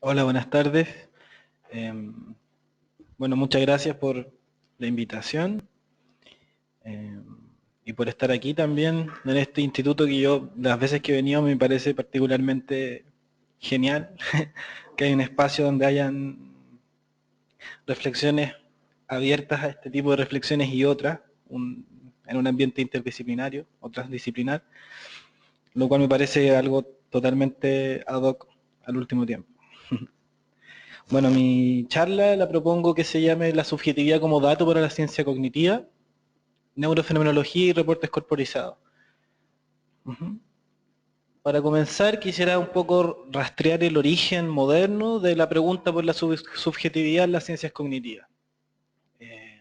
Hola, buenas tardes. Bueno, muchas gracias por la invitación em, y por estar aquí también en este instituto que yo, las veces que he venido, me parece particularmente genial, que hay un espacio donde hayan reflexiones abiertas a este tipo de reflexiones y otras, en un ambiente interdisciplinario o transdisciplinar, lo cual me parece algo totalmente ad hoc al último tiempo. Bueno, mi charla la propongo que se llame La subjetividad como dato para la ciencia cognitiva, neurofenomenología y reportes corporizados. Ujú. Para comenzar, quisiera un poco rastrear el origen moderno de la pregunta por la subjetividad en las ciencias cognitivas. Eh,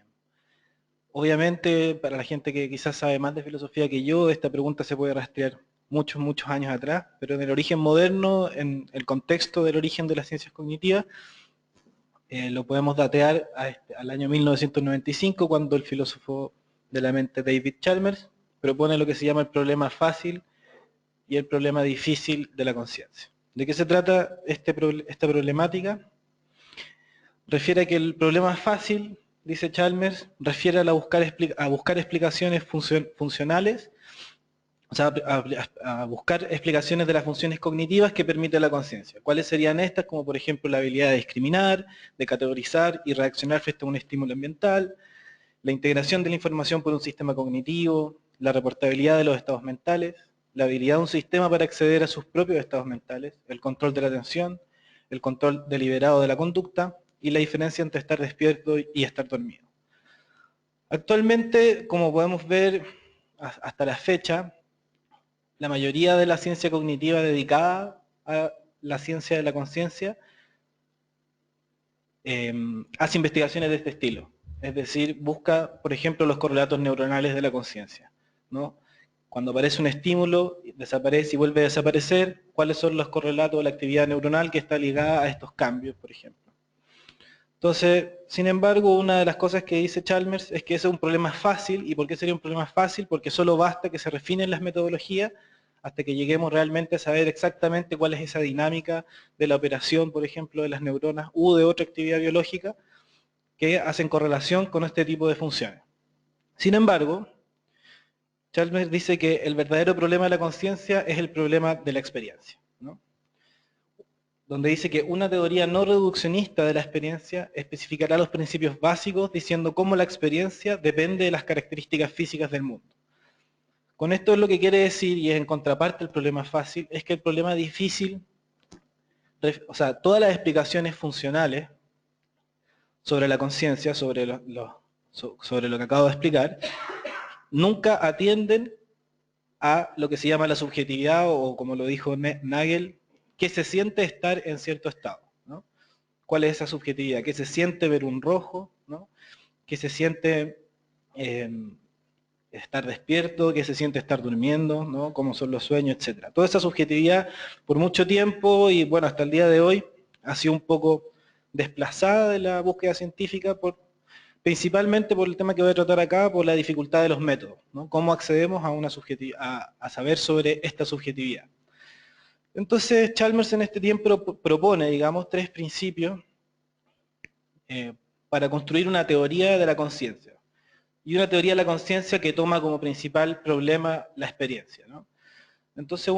Obviamente, para la gente que quizás sabe más de filosofía que yo, esta pregunta se puede rastrear muchos, muchos años atrás, pero en el origen moderno, en el contexto del origen de las ciencias cognitivas, lo podemos datear al año 1995, cuando el filósofo de la mente David Chalmers propone lo que se llama el problema fácil y el problema difícil de la conciencia. ¿De qué se trata esta problemática? Refiere a que el problema fácil, dice Chalmers, refiere a buscar explicaciones funcionales, o sea, a buscar explicaciones de las funciones cognitivas que permite la conciencia. ¿Cuáles serían estas? Como por ejemplo la habilidad de discriminar, de categorizar y reaccionar frente a un estímulo ambiental, la integración de la información por un sistema cognitivo, la reportabilidad de los estados mentales, la habilidad de un sistema para acceder a sus propios estados mentales, el control de la atención, el control deliberado de la conducta y la diferencia entre estar despierto y estar dormido. Actualmente, como podemos ver hasta la fecha, la mayoría de la ciencia cognitiva dedicada a la ciencia de la conciencia hace investigaciones de este estilo. Es decir, busca, por ejemplo, los correlatos neuronales de la conciencia, ¿no? Cuando aparece un estímulo, desaparece y vuelve a desaparecer, ¿cuáles son los correlatos de la actividad neuronal que está ligada a estos cambios, por ejemplo? Entonces, sin embargo, una de las cosas que dice Chalmers es que ese es un problema fácil. ¿Y por qué sería un problema fácil? Porque solo basta que se refinen las metodologías hasta que lleguemos realmente a saber exactamente cuál es esa dinámica de la operación, por ejemplo, de las neuronas u de otra actividad biológica que hacen correlación con este tipo de funciones. Sin embargo, Chalmers dice que el verdadero problema de la conciencia es el problema de la experiencia, ¿no? Donde dice que una teoría no reduccionista de la experiencia especificará los principios básicos diciendo cómo la experiencia depende de las características físicas del mundo. Con esto lo que quiere decir, y es en contraparte el problema fácil, es que el problema difícil, o sea, todas las explicaciones funcionales sobre la conciencia, sobre lo que acabo de explicar, nunca atienden a lo que se llama la subjetividad, o como lo dijo Nagel, que se siente estar en cierto estado, ¿no? ¿Cuál es esa subjetividad? ¿Qué se siente ver un rojo? ¿No? ¿Qué se siente eh, estar despierto? ¿Qué se siente estar durmiendo? ¿No? ¿Cómo son los sueños? Etcétera. Toda esa subjetividad por mucho tiempo y bueno, hasta el día de hoy ha sido un poco desplazada de la búsqueda científica principalmente por el tema que voy a tratar acá, por la dificultad de los métodos, ¿no? Cómo accedemos a una a saber sobre esta subjetividad. Entonces Chalmers en este tiempo propone, digamos, tres principios eh, para construir una teoría de la conciencia. Y una teoría de la conciencia que toma como principal problema la experiencia, ¿no? Entonces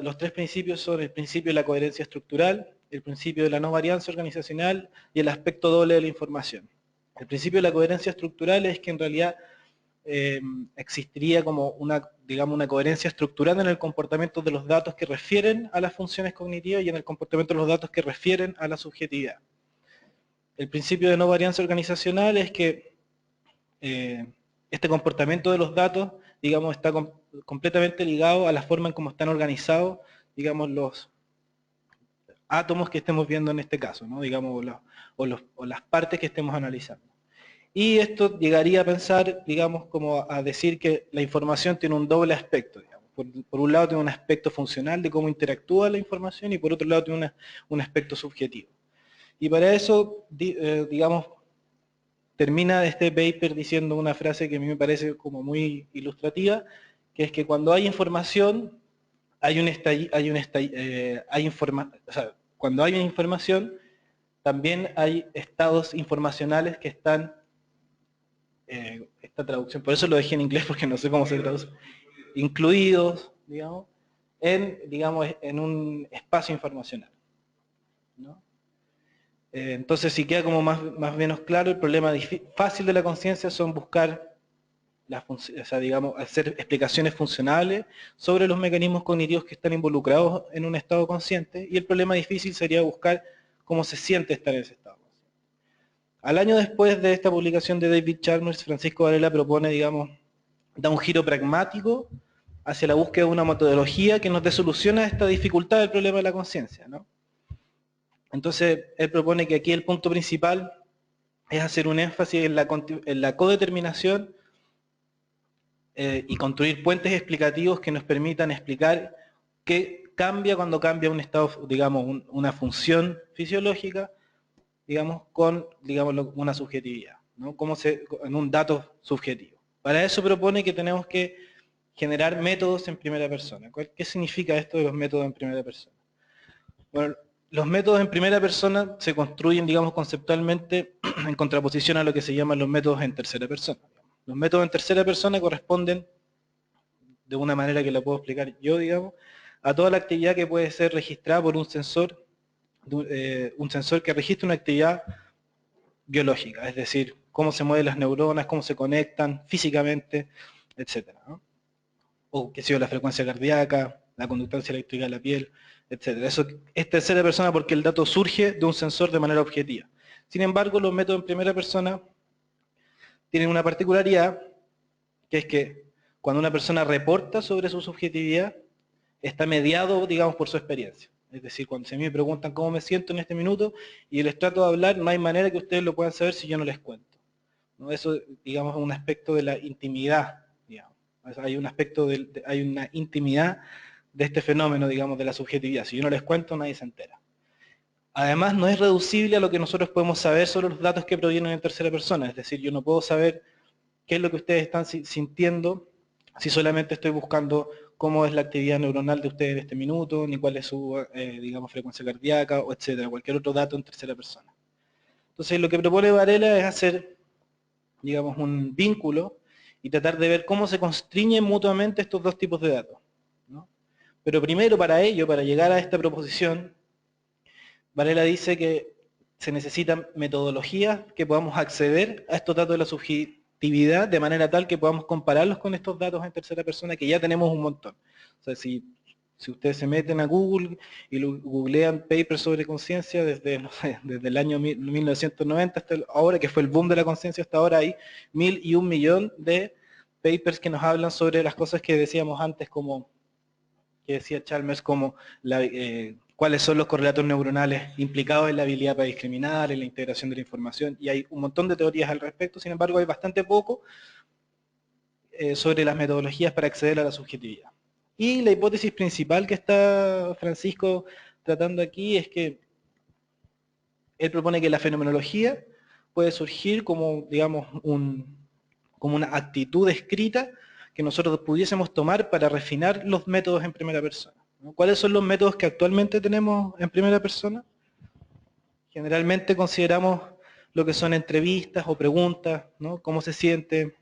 los tres principios son el principio de la coherencia estructural, el principio de la no varianza organizacional y el aspecto doble de la información. El principio de la coherencia estructural es que en realidad existiría como digamos, una coherencia estructural en el comportamiento de los datos que refieren a las funciones cognitivas y en el comportamiento de los datos que refieren a la subjetividad. El principio de no varianza organizacional es que este comportamiento de los datos, digamos, está completamente ligado a la forma en cómo están organizados, digamos, los átomos que estemos viendo en este caso, ¿no? Digamos, o las partes que estemos analizando. Y esto llegaría a pensar, digamos, como a decir que la información tiene un doble aspecto, digamos. Por un lado tiene un aspecto funcional de cómo interactúa la información y por otro lado tiene un aspecto subjetivo. Y para eso, digamos, termina este paper diciendo una frase que a mí me parece como muy ilustrativa, que es que cuando hay información, hay un o sea, cuando hay una información, también hay estados informacionales que están, esta traducción, por eso lo dejé en inglés porque no sé cómo se traduce, incluidos, digamos, en un espacio informacional, ¿no? Entonces, si queda como más o menos claro, el problema fácil de la conciencia son buscar, o sea, digamos, hacer explicaciones funcionales sobre los mecanismos cognitivos que están involucrados en un estado consciente, y el problema difícil sería buscar cómo se siente estar en ese estado consciente. Al año después de esta publicación de David Chalmers, Francisco Varela propone, digamos, da un giro pragmático hacia la búsqueda de una metodología que nos dé solución a esta dificultad del problema de la conciencia, ¿no? Entonces, él propone que aquí el punto principal es hacer un énfasis en la codeterminación y construir puentes explicativos que nos permitan explicar qué cambia cuando cambia un estado, digamos, una función fisiológica, digamos, con, digamos, una subjetividad, ¿no? En un dato subjetivo. Para eso propone que tenemos que generar métodos en primera persona. ¿Qué significa esto de los métodos en primera persona? Bueno, los métodos en primera persona se construyen, digamos, conceptualmente en contraposición a lo que se llaman los métodos en tercera persona. Los métodos en tercera persona corresponden, de una manera que la puedo explicar yo, digamos, a toda la actividad que puede ser registrada por un sensor que registra una actividad biológica, es decir, cómo se mueven las neuronas, cómo se conectan físicamente, etc., ¿no? O qué sé yo, la frecuencia cardíaca, la conductancia eléctrica de la piel, etc. Eso es tercera persona porque el dato surge de un sensor de manera objetiva. Sin embargo, los métodos en primera persona tienen una particularidad, que es que cuando una persona reporta sobre su subjetividad, está mediado, digamos, por su experiencia. Es decir, cuando a mí me preguntan cómo me siento en este minuto y les trato de hablar, no hay manera que ustedes lo puedan saber si yo no les cuento, ¿no? Eso, digamos, es un aspecto de la intimidad, digamos. Hay un aspecto, hay una intimidad de este fenómeno, digamos, de la subjetividad. Si yo no les cuento, nadie se entera. Además, no es reducible a lo que nosotros podemos saber sobre los datos que provienen en tercera persona. Es decir, yo no puedo saber qué es lo que ustedes están sintiendo si solamente estoy buscando cómo es la actividad neuronal de ustedes en este minuto, ni cuál es su, digamos, frecuencia cardíaca, o etcétera, cualquier otro dato en tercera persona. Entonces, lo que propone Varela es hacer, digamos, un vínculo y tratar de ver cómo se constriñen mutuamente estos dos tipos de datos, ¿no? Pero primero, para ello, para llegar a esta proposición, Varela dice que se necesitan metodologías que podamos acceder a estos datos de la subjetividad de manera tal que podamos compararlos con estos datos en tercera persona, que ya tenemos un montón. O sea, si ustedes se meten a Google y googlean papers sobre conciencia desde, no sé, desde el año 1990 hasta ahora, que fue el boom de la conciencia, hasta ahora hay 1.001 millón de papers que nos hablan sobre las cosas que decíamos antes, como que decía Chalmers, como cuáles son los correlatos neuronales implicados en la habilidad para discriminar, en la integración de la información, y hay un montón de teorías al respecto. Sin embargo, hay bastante poco sobre las metodologías para acceder a la subjetividad. Y la hipótesis principal que está Francisco tratando aquí es que él propone que la fenomenología puede surgir como, digamos, como una actitud escrita que nosotros pudiésemos tomar para refinar los métodos en primera persona, ¿no? ¿Cuáles son los métodos que actualmente tenemos en primera persona? Generalmente consideramos lo que son entrevistas o preguntas, ¿no? Cómo se siente,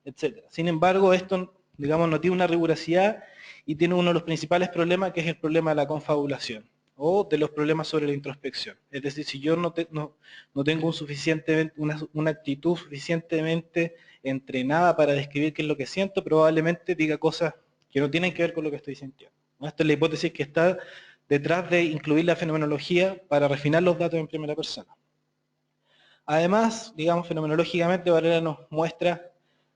etc. Sin embargo, esto, digamos, no tiene una rigurosidad y tiene uno de los principales problemas, que es el problema de la confabulación o de los problemas sobre la introspección. Es decir, si yo no tengo una actitud suficientemente entrenada para describir qué es lo que siento, probablemente diga cosas que no tienen que ver con lo que estoy sintiendo, ¿no? Esta es la hipótesis que está detrás de incluir la fenomenología para refinar los datos en primera persona. Además, digamos, fenomenológicamente, Varela nos muestra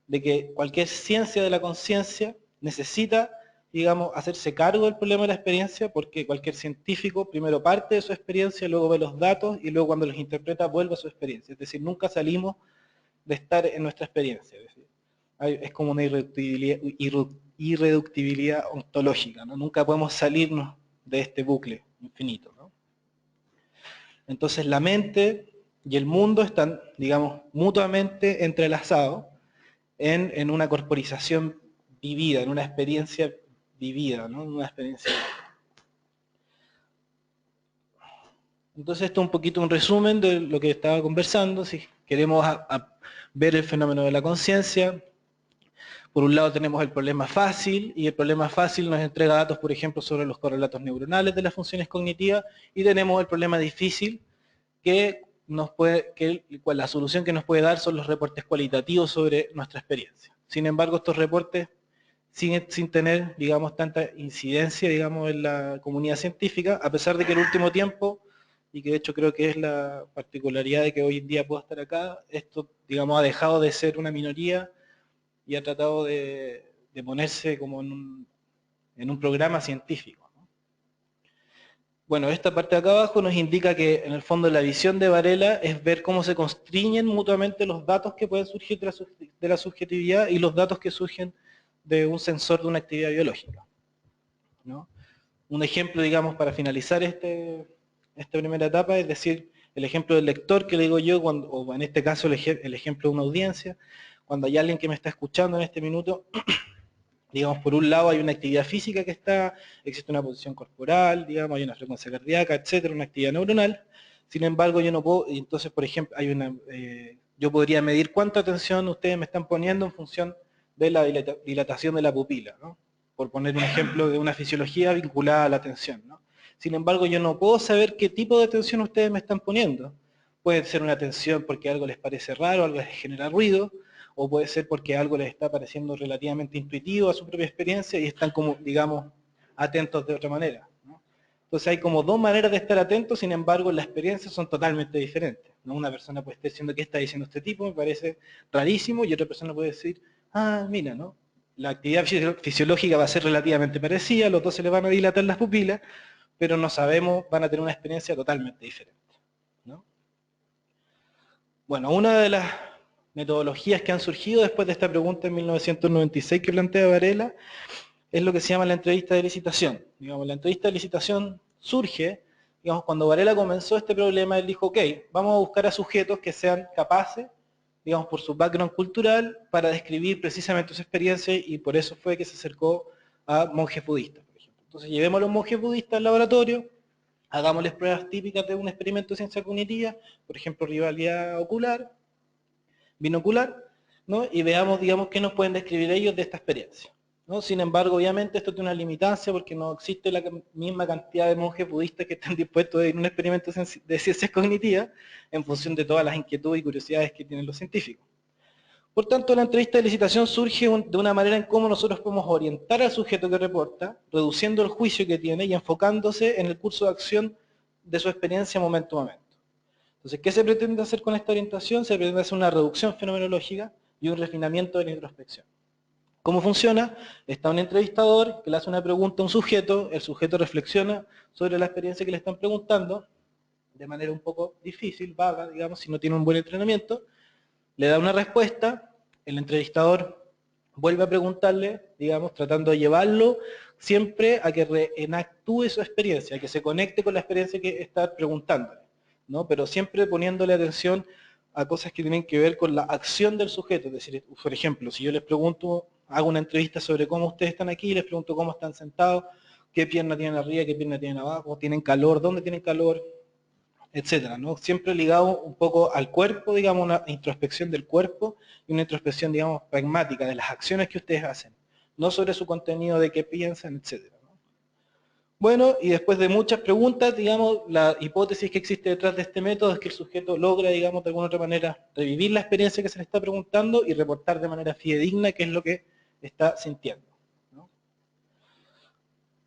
de que cualquier ciencia de la conciencia necesita, digamos, hacerse cargo del problema de la experiencia, porque cualquier científico primero parte de su experiencia, luego ve los datos y luego cuando los interpreta vuelve a su experiencia. Es decir, nunca salimos de estar en nuestra experiencia. Es decir, es como una irreductibilidad ontológica, ¿no? Nunca podemos salirnos de este bucle infinito, ¿no? Entonces la mente y el mundo están, digamos, mutuamente entrelazados en una corporización vivida, en una experiencia vivida, ¿no? Una experiencia. Entonces esto es un poquito un resumen de lo que estaba conversando. Si queremos ver el fenómeno de la conciencia, por un lado tenemos el problema fácil, y el problema fácil nos entrega datos, por ejemplo, sobre los correlatos neuronales de las funciones cognitivas, y tenemos el problema difícil, que la solución que nos puede dar son los reportes cualitativos sobre nuestra experiencia. Sin embargo, estos reportes, sin tener, digamos, tanta incidencia, digamos, en la comunidad científica, a pesar de que en el último tiempo, y que de hecho creo que es la particularidad de que hoy en día puedo estar acá, esto, digamos, ha dejado de ser una minoría y ha tratado de ponerse como en un programa científico. Bueno, esta parte de acá abajo nos indica que en el fondo la visión de Varela es ver cómo se constriñen mutuamente los datos que pueden surgir de la subjetividad y los datos que surgen de un sensor de una actividad biológica, ¿no? Un ejemplo, digamos, para finalizar esta primera etapa, es decir, el ejemplo del lector que le digo yo, o en este caso el ejemplo de una audiencia, cuando hay alguien que me está escuchando en este minuto, digamos, por un lado hay una actividad física que existe una posición corporal, digamos, hay una frecuencia cardíaca, etcétera, una actividad neuronal. Sin embargo, yo no puedo, y entonces, por ejemplo, yo podría medir cuánta atención ustedes me están poniendo en función de la dilatación de la pupila, ¿no? Por poner un ejemplo de una fisiología vinculada a la atención, ¿no? Sin embargo, yo no puedo saber qué tipo de atención ustedes me están poniendo. Puede ser una atención porque algo les parece raro, algo les genera ruido, o puede ser porque algo les está pareciendo relativamente intuitivo a su propia experiencia y están como, digamos, atentos de otra manera, ¿no? Entonces hay como dos maneras de estar atentos, sin embargo las experiencias son totalmente diferentes, ¿no? Una persona puede estar diciendo, ¿qué está diciendo este tipo? Me parece rarísimo, y otra persona puede decir, ah, mira, ¿no? La actividad fisiológica va a ser relativamente parecida, los dos se les van a dilatar las pupilas, pero no sabemos, van a tener una experiencia totalmente diferente, ¿no? Bueno, una de las metodologías que han surgido después de esta pregunta en 1996 que plantea Varela es lo que se llama la entrevista de licitación. Digamos, la entrevista de licitación surge, digamos, cuando Varela comenzó este problema, él dijo, ok, vamos a buscar a sujetos que sean capaces, digamos, por su background cultural, para describir precisamente su experiencia, y por eso fue que se acercó a monjes budistas, por ejemplo. Entonces llevemos a los monjes budistas al laboratorio, hagámosles pruebas típicas de un experimento de ciencia cognitiva, por ejemplo, rivalidad ocular, binocular, ¿no? Y veamos, digamos, qué nos pueden describir ellos de esta experiencia, ¿no? Sin embargo, obviamente esto tiene una limitancia porque no existe la misma cantidad de monjes budistas que están dispuestos a ir a un experimento de ciencias cognitivas en función de todas las inquietudes y curiosidades que tienen los científicos. Por tanto, la entrevista de licitación surge de una manera en cómo nosotros podemos orientar al sujeto que reporta, reduciendo el juicio que tiene y enfocándose en el curso de acción de su experiencia momento a momento. Entonces, ¿qué se pretende hacer con esta orientación? Se pretende hacer una reducción fenomenológica y un refinamiento de la introspección. ¿Cómo funciona? Está un entrevistador que le hace una pregunta a un sujeto, el sujeto reflexiona sobre la experiencia que le están preguntando, de manera un poco difícil, vaga, digamos, si no tiene un buen entrenamiento, le da una respuesta, el entrevistador vuelve a preguntarle, digamos, tratando de llevarlo siempre a que reenactúe su experiencia, a que se conecte con la experiencia que está preguntándole, ¿no? Pero siempre poniéndole atención a cosas que tienen que ver con la acción del sujeto. Es decir, por ejemplo, si yo les pregunto, hago una entrevista sobre cómo ustedes están aquí, les pregunto cómo están sentados, qué pierna tienen arriba, qué pierna tienen abajo, tienen calor, dónde tienen calor, etcétera, ¿no? Siempre ligado un poco al cuerpo, digamos, una introspección del cuerpo y una introspección, digamos, pragmática de las acciones que ustedes hacen, no sobre su contenido, de qué piensan, etcétera, ¿no? Bueno, y después de muchas preguntas, digamos, la hipótesis que existe detrás de este método es que el sujeto logra, digamos, de alguna otra manera revivir la experiencia que se le está preguntando y reportar de manera fidedigna qué es lo que está sintiendo, ¿no?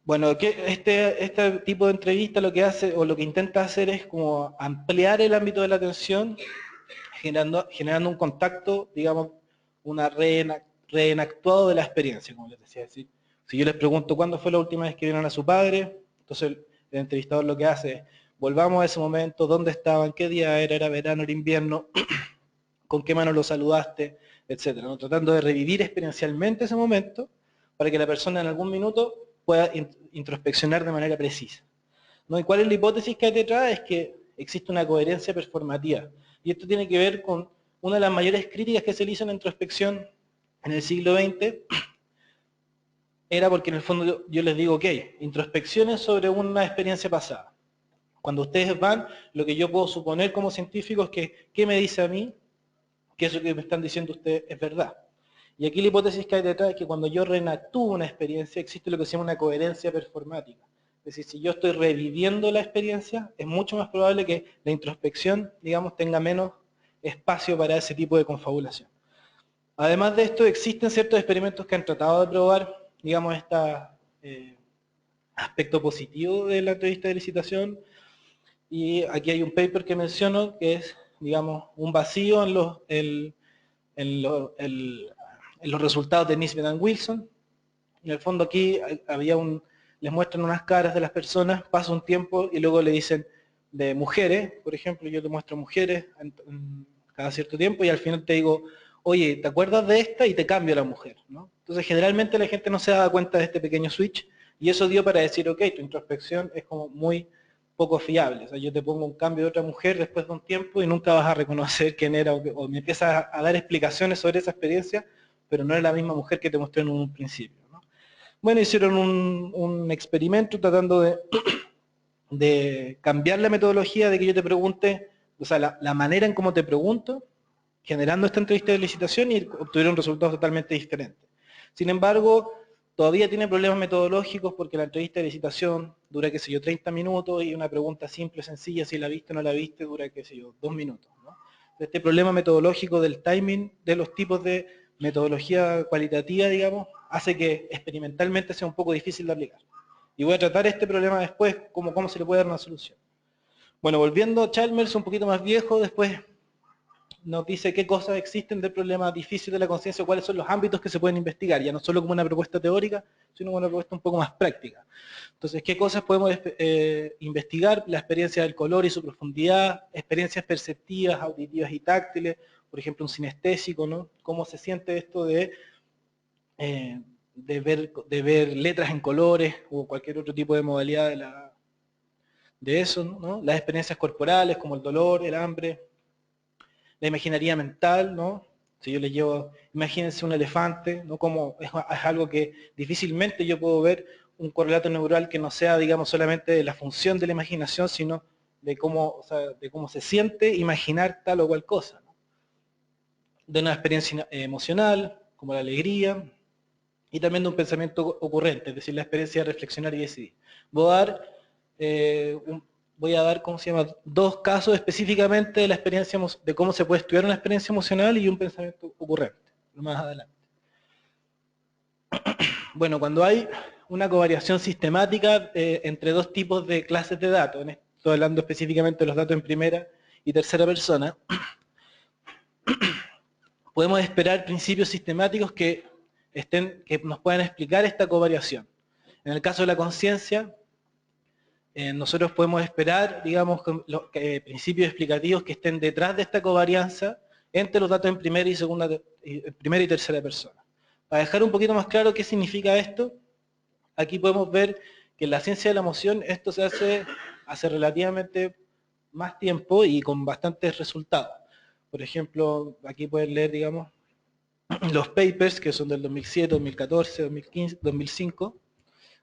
Bueno, este tipo de entrevista lo que hace, o lo que intenta hacer, es como ampliar el ámbito de la atención, generando un contacto, digamos, una reenactuado de la experiencia, como les decía. Es decir, si yo les pregunto cuándo fue la última vez que vieron a su padre, entonces el entrevistador lo que hace es, volvamos a ese momento, dónde estaban, qué día era verano, era invierno, con qué mano lo saludaste, etcétera, ¿no? Tratando de revivir experiencialmente ese momento para que la persona en algún minuto pueda introspeccionar de manera precisa, ¿no? ¿Y cuál es la hipótesis que hay detrás? Es que existe una coherencia performativa. Y esto tiene que ver con una de las mayores críticas que se le hizo en la introspección en el siglo XX, era porque en el fondo yo les digo, ok, introspecciones sobre una experiencia pasada. Cuando ustedes van, lo que yo puedo suponer como científico es que, ¿qué me dice a mí? Que eso que me están diciendo ustedes es verdad. Y aquí la hipótesis que hay detrás es que cuando yo reenactúo una experiencia, existe lo que se llama una coherencia performática. Es decir, si yo estoy reviviendo la experiencia, es mucho más probable que la introspección, digamos, tenga menos espacio para ese tipo de confabulación. Además de esto, existen ciertos experimentos que han tratado de probar, digamos, este aspecto positivo de la entrevista de licitación. Y aquí hay un paper que menciono que es, digamos, un vacío en los resultados de Nisbet and Wilson. En el fondo aquí les muestran unas caras de las personas, pasa un tiempo y luego le dicen de mujeres, por ejemplo, yo te muestro mujeres cada cierto tiempo y al final te digo, oye, ¿te acuerdas de esta? Y te cambio a la mujer, ¿no? Entonces generalmente la gente no se da cuenta de este pequeño switch y eso dio para decir, ok, tu introspección es como muy poco fiable. O sea, yo te pongo un cambio de otra mujer después de un tiempo y nunca vas a reconocer quién era o me empiezas a dar explicaciones sobre esa experiencia, pero no es la misma mujer que te mostré en un principio, ¿no? Bueno, hicieron un experimento tratando de cambiar la metodología de que yo te pregunte, o sea, la manera en cómo te pregunto, generando esta entrevista de licitación y obtuvieron resultados totalmente diferentes. Sin embargo, todavía tiene problemas metodológicos porque la entrevista de licitación dura, qué sé yo, 30 minutos y una pregunta simple, sencilla, si la viste o no la viste, dura, qué sé yo, 2 minutos, ¿no? Este problema metodológico del timing de los tipos de metodología cualitativa, digamos, hace que experimentalmente sea un poco difícil de aplicar. Y voy a tratar este problema después, cómo se le puede dar una solución. Bueno, volviendo a Chalmers, un poquito más viejo, después nos dice qué cosas existen del problema difícil de la conciencia, cuáles son los ámbitos que se pueden investigar, ya no solo como una propuesta teórica, sino como una propuesta un poco más práctica. Entonces, ¿qué cosas podemos investigar? La experiencia del color y su profundidad, experiencias perceptivas, auditivas y táctiles, por ejemplo, un sinestésico, ¿no? ¿Cómo se siente esto de ver letras en colores o cualquier otro tipo de modalidad de eso, ¿no? Las experiencias corporales como el dolor, el hambre, la imaginaría mental, ¿no? Si yo les llevo, imagínense un elefante, ¿no? Como es algo que difícilmente yo puedo ver un correlato neural que no sea, digamos, solamente de la función de la imaginación, sino de cómo, o sea, de cómo se siente imaginar tal o cual cosa, ¿no? De una experiencia emocional, como la alegría, y también de un pensamiento ocurrente, es decir, la experiencia de reflexionar y decidir. Voy a dar, ¿cómo se llama?, 2 casos específicamente de la experiencia, de cómo se puede estudiar una experiencia emocional y un pensamiento ocurrente, más adelante. Bueno, cuando hay una covariación sistemática entre 2 tipos de clases de datos, estoy hablando específicamente de los datos en primera y tercera persona, podemos esperar principios sistemáticos que nos puedan explicar esta covariación. En el caso de la conciencia, nosotros podemos esperar, digamos, principios explicativos que estén detrás de esta covarianza entre los datos en primera y tercera persona. Para dejar un poquito más claro qué significa esto, aquí podemos ver que en la ciencia de la emoción esto se hace relativamente más tiempo y con bastantes resultados. Por ejemplo, aquí pueden leer, digamos, los papers que son del 2007, 2014, 2015, 2005,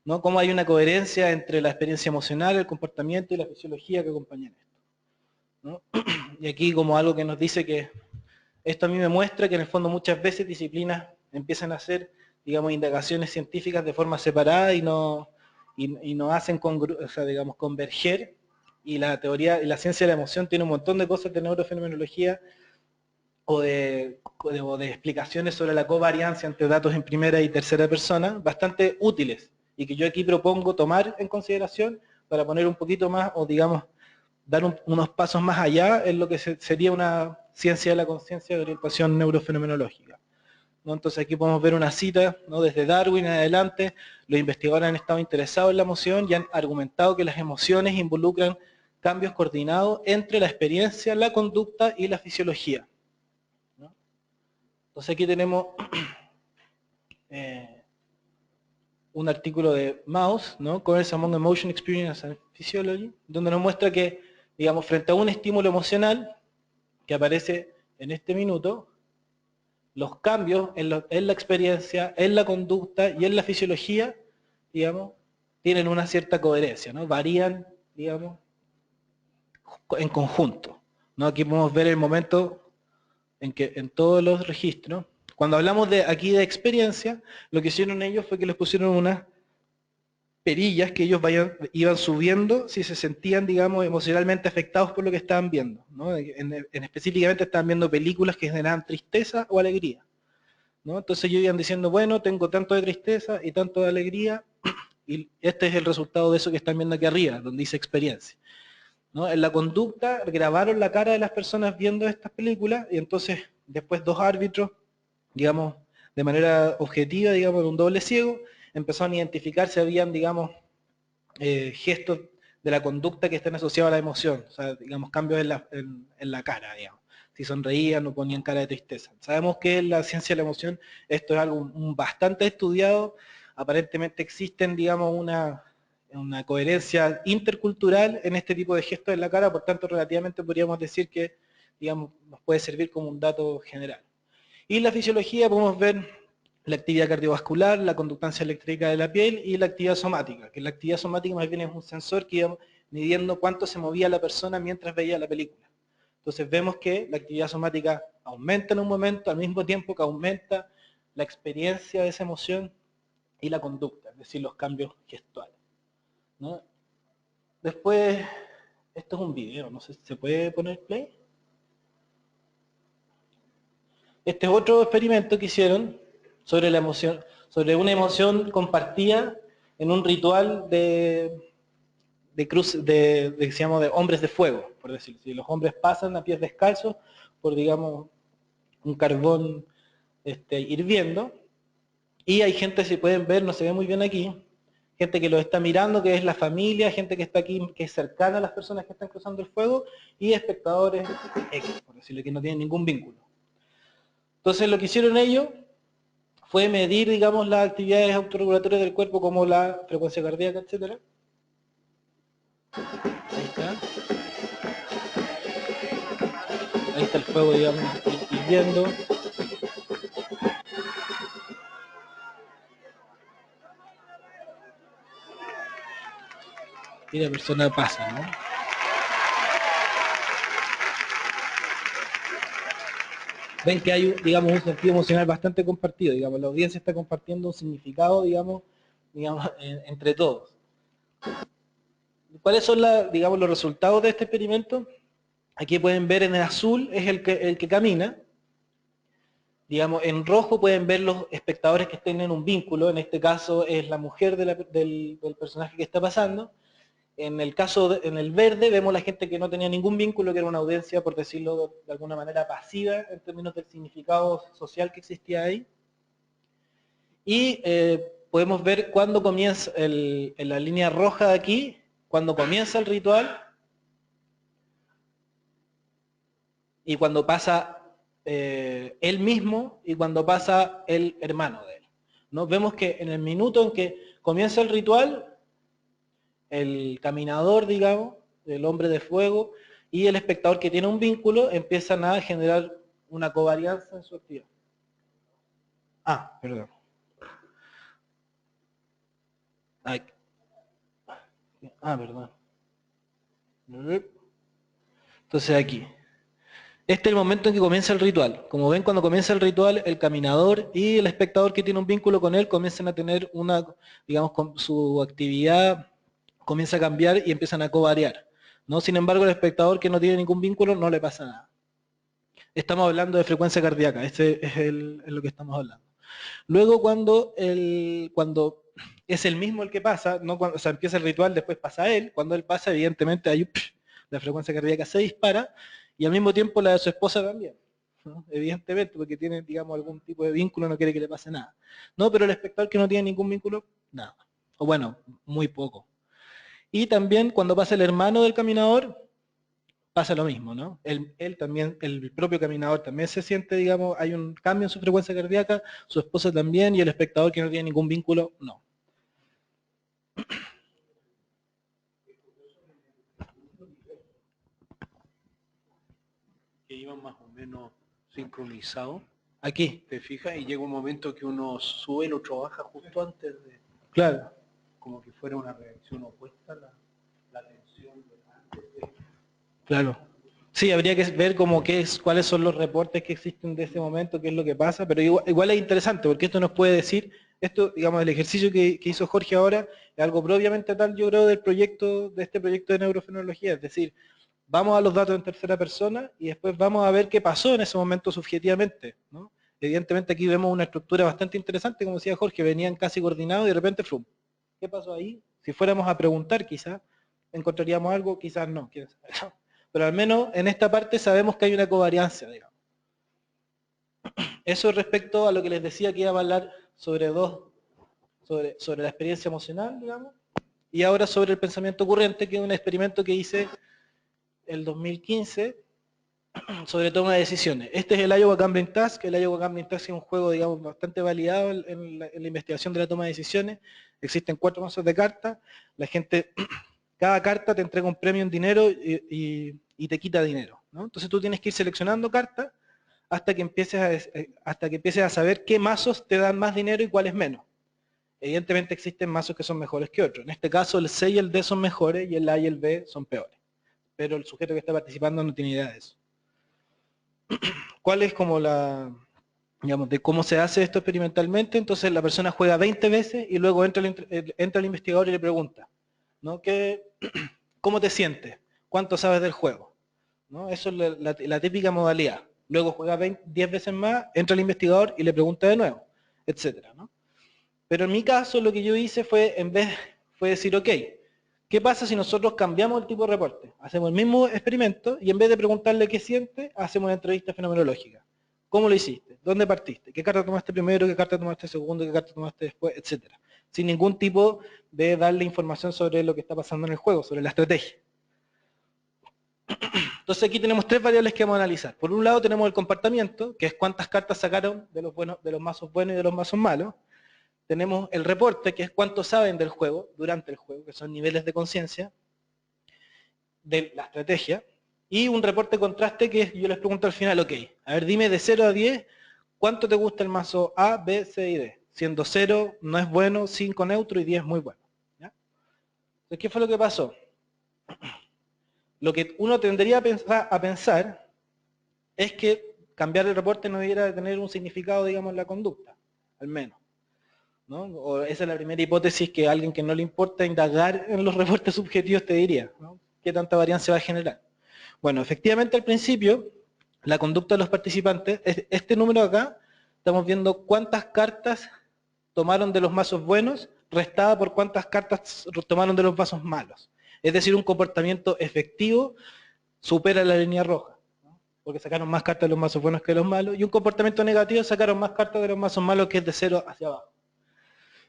¿no? Cómo hay una coherencia entre la experiencia emocional, el comportamiento y la fisiología que acompañan esto, ¿no? Y aquí como algo que nos dice que esto a mí me muestra que en el fondo muchas veces disciplinas empiezan a hacer, digamos, indagaciones científicas de forma separada y no hacen, o sea, digamos, converger, y la teoría y la ciencia de la emoción tiene un montón de cosas de neurofenomenología o de explicaciones sobre la covariancia entre datos en primera y tercera persona, bastante útiles, y que yo aquí propongo tomar en consideración para poner un poquito más, o digamos, dar unos pasos más allá en lo que sería una ciencia de la conciencia de orientación neurofenomenológica, ¿no? Entonces aquí podemos ver una cita, ¿no? Desde Darwin en adelante, los investigadores han estado interesados en la emoción y han argumentado que las emociones involucran cambios coordinados entre la experiencia, la conducta y la fisiología, ¿no? Entonces aquí tenemos un artículo de Maus, ¿no? Currents Among Emotion Experience and Physiology, donde nos muestra que, digamos, frente a un estímulo emocional que aparece en este minuto, los cambios en la experiencia, en la conducta y en la fisiología, digamos, tienen una cierta coherencia, ¿no? Varían, digamos, en conjunto, ¿no? Aquí podemos ver el momento en que en todos los registros, cuando hablamos de aquí de experiencia, lo que hicieron ellos fue que les pusieron unas perillas que ellos iban subiendo si se sentían, digamos, emocionalmente afectados por lo que estaban viendo, ¿no? Específicamente estaban viendo películas que generaban tristeza o alegría, ¿no? Entonces ellos iban diciendo, bueno, tengo tanto de tristeza y tanto de alegría, y este es el resultado de eso que están viendo aquí arriba, donde dice experiencia, ¿no? En la conducta grabaron la cara de las personas viendo estas películas y entonces después dos árbitros, digamos, de manera objetiva, digamos, en un doble ciego, empezaron a identificar si habían, digamos, gestos de la conducta que estén asociados a la emoción, o sea, digamos, cambios en la cara, digamos. Si sonreían o ponían cara de tristeza. Sabemos que en la ciencia de la emoción esto es algo bastante estudiado, aparentemente existen, digamos, una coherencia intercultural en este tipo de gestos en la cara, por tanto, relativamente podríamos decir que, digamos, nos puede servir como un dato general. Y en la fisiología podemos ver la actividad cardiovascular, la conductancia eléctrica de la piel y la actividad somática, que la actividad somática más bien es un sensor que iba midiendo cuánto se movía la persona mientras veía la película. Entonces vemos que la actividad somática aumenta en un momento al mismo tiempo que aumenta la experiencia de esa emoción y la conducta, es decir, los cambios gestuales, ¿no? Después, esto es un video, no sé si se puede poner play. Este es otro experimento que hicieron sobre la emoción, sobre una emoción compartida en un ritual de hombres de fuego, por decir. Si los hombres pasan a pies descalzos por, digamos, un carbón hirviendo, y hay gente, si pueden ver, no se ve muy bien aquí, gente que los está mirando, que es la familia, gente que está aquí, que es cercana a las personas que están cruzando el fuego, y espectadores X, por decirlo, que no tienen ningún vínculo. Entonces lo que hicieron ellos fue medir, digamos, las actividades autorregulatorias del cuerpo como la frecuencia cardíaca, etcétera. Ahí está. Ahí está el fuego, digamos, hirviendo. Y la persona pasa, ¿no? Ven que hay, digamos, un sentido emocional bastante compartido, digamos, la audiencia está compartiendo un significado, digamos entre todos. ¿Cuáles son digamos, los resultados de este experimento? Aquí pueden ver en el azul es el que camina. Digamos, en rojo pueden ver los espectadores que estén en un vínculo, en este caso es la mujer del personaje que está pasando. En el caso, en el verde vemos la gente que no tenía ningún vínculo, que era una audiencia, por decirlo de alguna manera, pasiva en términos del significado social que existía ahí. Y podemos ver cuando comienza, en la línea roja de aquí, cuando comienza el ritual y cuando pasa él mismo y cuando pasa el hermano de él, ¿no? Vemos que en el minuto en que comienza el ritual, el caminador, digamos, el hombre de fuego y el espectador que tiene un vínculo empiezan a generar una covarianza en su actividad. Ah, perdón. Ay. Ah, perdón. Entonces aquí. Este es el momento en que comienza el ritual. Como ven, cuando comienza el ritual, el caminador y el espectador que tiene un vínculo con él comienzan a tener digamos, su actividad comienza a cambiar y empiezan a covariar, ¿no? Sin embargo, el espectador que no tiene ningún vínculo no le pasa nada. Estamos hablando de frecuencia cardíaca, este es lo que estamos hablando. Luego cuando es el mismo el que pasa, no cuando, o sea, empieza el ritual, después pasa él, cuando él pasa, evidentemente la frecuencia cardíaca se dispara y al mismo tiempo la de su esposa también, ¿no? Evidentemente, porque tiene, digamos, algún tipo de vínculo, no quiere que le pase nada. No, pero el espectador que no tiene ningún vínculo, nada. O bueno, muy poco. Y también cuando pasa el hermano del caminador, pasa lo mismo, ¿no? Él también, el propio caminador también se siente, digamos, hay un cambio en su frecuencia cardíaca, su esposa también, y el espectador que no tiene ningún vínculo, no. Que iban más o menos sincronizados. Aquí. ¿Te fijas? Y llega un momento que uno sube, el otro baja justo antes de... Claro. Como que fuera una reacción opuesta a la tensión antes de... Claro. Sí, habría que ver como cuáles son los reportes que existen de ese momento, qué es lo que pasa, pero igual es interesante, porque esto nos puede decir, esto, digamos, el ejercicio que hizo Jorge ahora, es algo propiamente tal, yo creo, de este proyecto de neurofenología, es decir, vamos a los datos en tercera persona y después vamos a ver qué pasó en ese momento subjetivamente, ¿no? Evidentemente aquí vemos una estructura bastante interesante, como decía Jorge, venían casi coordinados y de repente, ¡frum! ¿Qué pasó ahí? Si fuéramos a preguntar quizás, encontraríamos algo, quizás no, quién sabe. Pero al menos en esta parte sabemos que hay una covariancia, digamos. Eso respecto a lo que les decía que iba a hablar sobre sobre la experiencia emocional, digamos, y ahora sobre el pensamiento ocurrente, que es un experimento que hice el 2015 sobre toma de decisiones. Este es el Iowa Gambling Task. El Iowa Gambling Task es un juego, digamos, bastante validado en la investigación de la toma de decisiones. Existen 4 mazos de cartas. La gente, cada carta te entrega un premio en dinero y te quita dinero, ¿no? Entonces tú tienes que ir seleccionando cartas hasta que empieces a saber qué mazos te dan más dinero y cuáles menos. Evidentemente existen mazos que son mejores que otros. En este caso el C y el D son mejores y el A y el B son peores. Pero el sujeto que está participando no tiene idea de eso. ¿Cuál es como digamos, de cómo se hace esto experimentalmente? Entonces la persona juega 20 veces y luego entra el investigador y le pregunta, ¿no? ¿Cómo te sientes? ¿Cuánto sabes del juego? ¿No? Eso es la típica modalidad. Luego juega 10 veces más, entra el investigador y le pregunta de nuevo, etcétera, ¿no? Pero en mi caso lo que yo hice fue decir, ok, ¿qué pasa si nosotros cambiamos el tipo de reporte? Hacemos el mismo experimento y en vez de preguntarle qué siente, hacemos una entrevista fenomenológica. ¿Cómo lo hiciste? ¿Dónde partiste? ¿Qué carta tomaste primero? ¿Qué carta tomaste segundo? ¿Qué carta tomaste después? Etcétera. Sin ningún tipo de darle información sobre lo que está pasando en el juego, sobre la estrategia. Entonces aquí tenemos 3 variables que vamos a analizar. Por un lado tenemos el comportamiento, que es cuántas cartas sacaron de los mazos buenos y de los mazos malos. Tenemos el reporte, que es cuánto saben del juego durante el juego, que son niveles de conciencia de la estrategia. Y un reporte de contraste que yo les pregunto al final, ok, a ver, dime de 0 a 10, ¿cuánto te gusta el mazo A, B, C y D? Siendo 0 no es bueno, 5 neutro y 10 muy bueno. ¿Ya? Entonces, ¿qué fue lo que pasó? Lo que uno tendría a pensar es que cambiar el reporte no debiera tener un significado, digamos, en la conducta, al menos, ¿no? O esa es la primera hipótesis que alguien que no le importa indagar en los reportes subjetivos te diría, ¿no? ¿Qué tanta varianza va a generar? Bueno, efectivamente al principio, la conducta de los participantes, este número acá, estamos viendo cuántas cartas tomaron de los mazos buenos, restada por cuántas cartas tomaron de los mazos malos. Es decir, un comportamiento efectivo supera la línea roja, ¿no? Porque sacaron más cartas de los mazos buenos que de los malos, y un comportamiento negativo sacaron más cartas de los mazos malos, que es de 0 hacia abajo.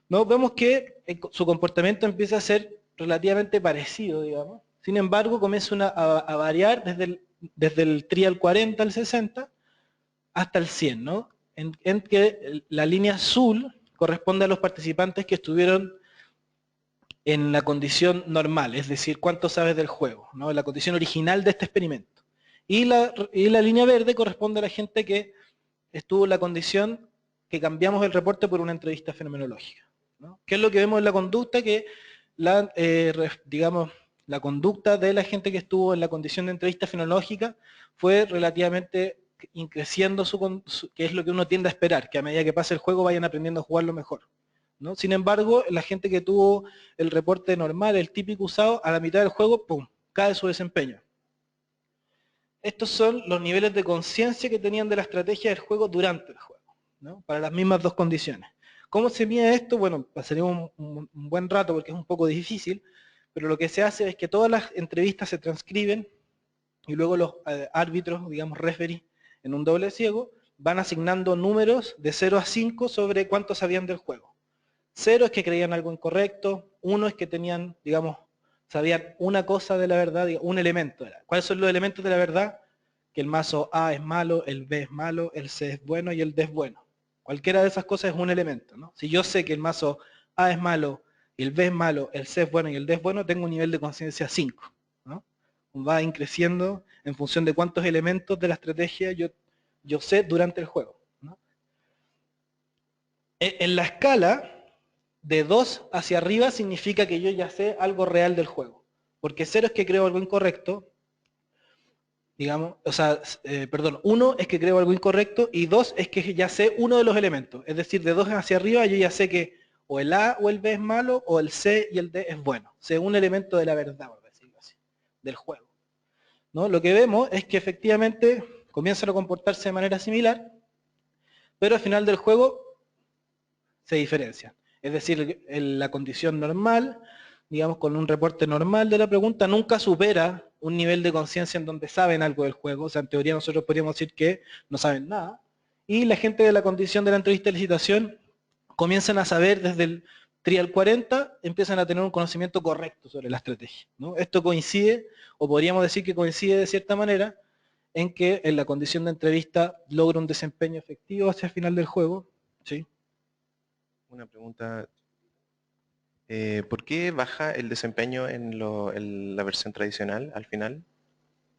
¿No? Vemos que su comportamiento empieza a ser relativamente parecido, digamos. Sin embargo, comienza a variar desde el trial 40 al 60 hasta el 100, ¿no? En que la línea azul corresponde a los participantes que estuvieron en la condición normal, es decir, cuánto sabes del juego, ¿no? La condición original de este experimento. Y la línea verde corresponde a la gente que estuvo en la condición que cambiamos el reporte por una entrevista fenomenológica, ¿no? ¿Qué es lo que vemos en la conducta? Que digamos, la conducta de la gente que estuvo en la condición de entrevista fenomenológica fue relativamente creciendo, que es lo que uno tiende a esperar, que a medida que pase el juego vayan aprendiendo a jugarlo mejor, ¿no? Sin embargo, la gente que tuvo el reporte normal, el típico usado, a la mitad del juego, ¡pum!, cae su desempeño. Estos son los niveles de conciencia que tenían de la estrategia del juego durante el juego, ¿no? Para las mismas 2 condiciones. ¿Cómo se mide esto? Bueno, pasaríamos un buen rato porque es un poco difícil, pero lo que se hace es que todas las entrevistas se transcriben y luego los árbitros, digamos referees, en un doble ciego, van asignando números de 0 a 5 sobre cuánto sabían del juego. 0 es que creían algo incorrecto, 1 es que tenían, digamos, sabían una cosa de la verdad, un elemento. ¿Cuáles son los elementos de la verdad? Que el mazo A es malo, el B es malo, el C es bueno y el D es bueno. Cualquiera de esas cosas es un elemento, ¿no? Si yo sé que el mazo A es malo, el B es malo, el C es bueno y el D es bueno, tengo un nivel de conciencia 5, ¿no? Va creciendo en función de cuántos elementos de la estrategia yo sé durante el juego, ¿no? En la escala, de 2 hacia arriba significa que yo ya sé algo real del juego. Porque 0 es que creo algo incorrecto, digamos, o sea, perdón, 1 es que creo algo incorrecto y 2 es que ya sé uno de los elementos. Es decir, de 2 hacia arriba yo ya sé que o el A o el B es malo o el C y el D es bueno. Sé un elemento de la verdad, por decirlo así, del juego. ¿No? Lo que vemos es que efectivamente comienzan a comportarse de manera similar, pero al final del juego se diferencian. Es decir, la condición normal, digamos, con un reporte normal de la pregunta, nunca supera un nivel de conciencia en donde saben algo del juego. O sea, en teoría nosotros podríamos decir que no saben nada. Y la gente de la condición de la entrevista de licitación comienzan a saber desde el trial 40, empiezan a tener un conocimiento correcto sobre la estrategia, ¿no? Esto coincide, o podríamos decir que coincide de cierta manera, en que en la condición de entrevista logra un desempeño efectivo hacia el final del juego, ¿sí? Una pregunta, ¿por qué baja el desempeño en la versión tradicional al final?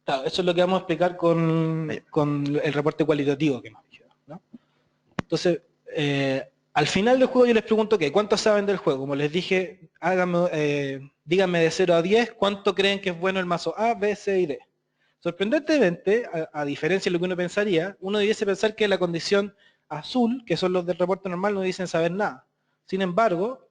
Claro, eso es lo que vamos a explicar con el reporte cualitativo que hemos dicho, ¿no? Entonces, al final del juego yo les pregunto, ¿cuántos saben del juego? Como les dije, díganme de 0 a 10, ¿cuánto creen que es bueno el mazo A, B, C y D? Sorprendentemente, a diferencia de lo que uno pensaría, uno debiese pensar que la condición azul, que son los del reporte normal, no dicen saber nada. Sin embargo,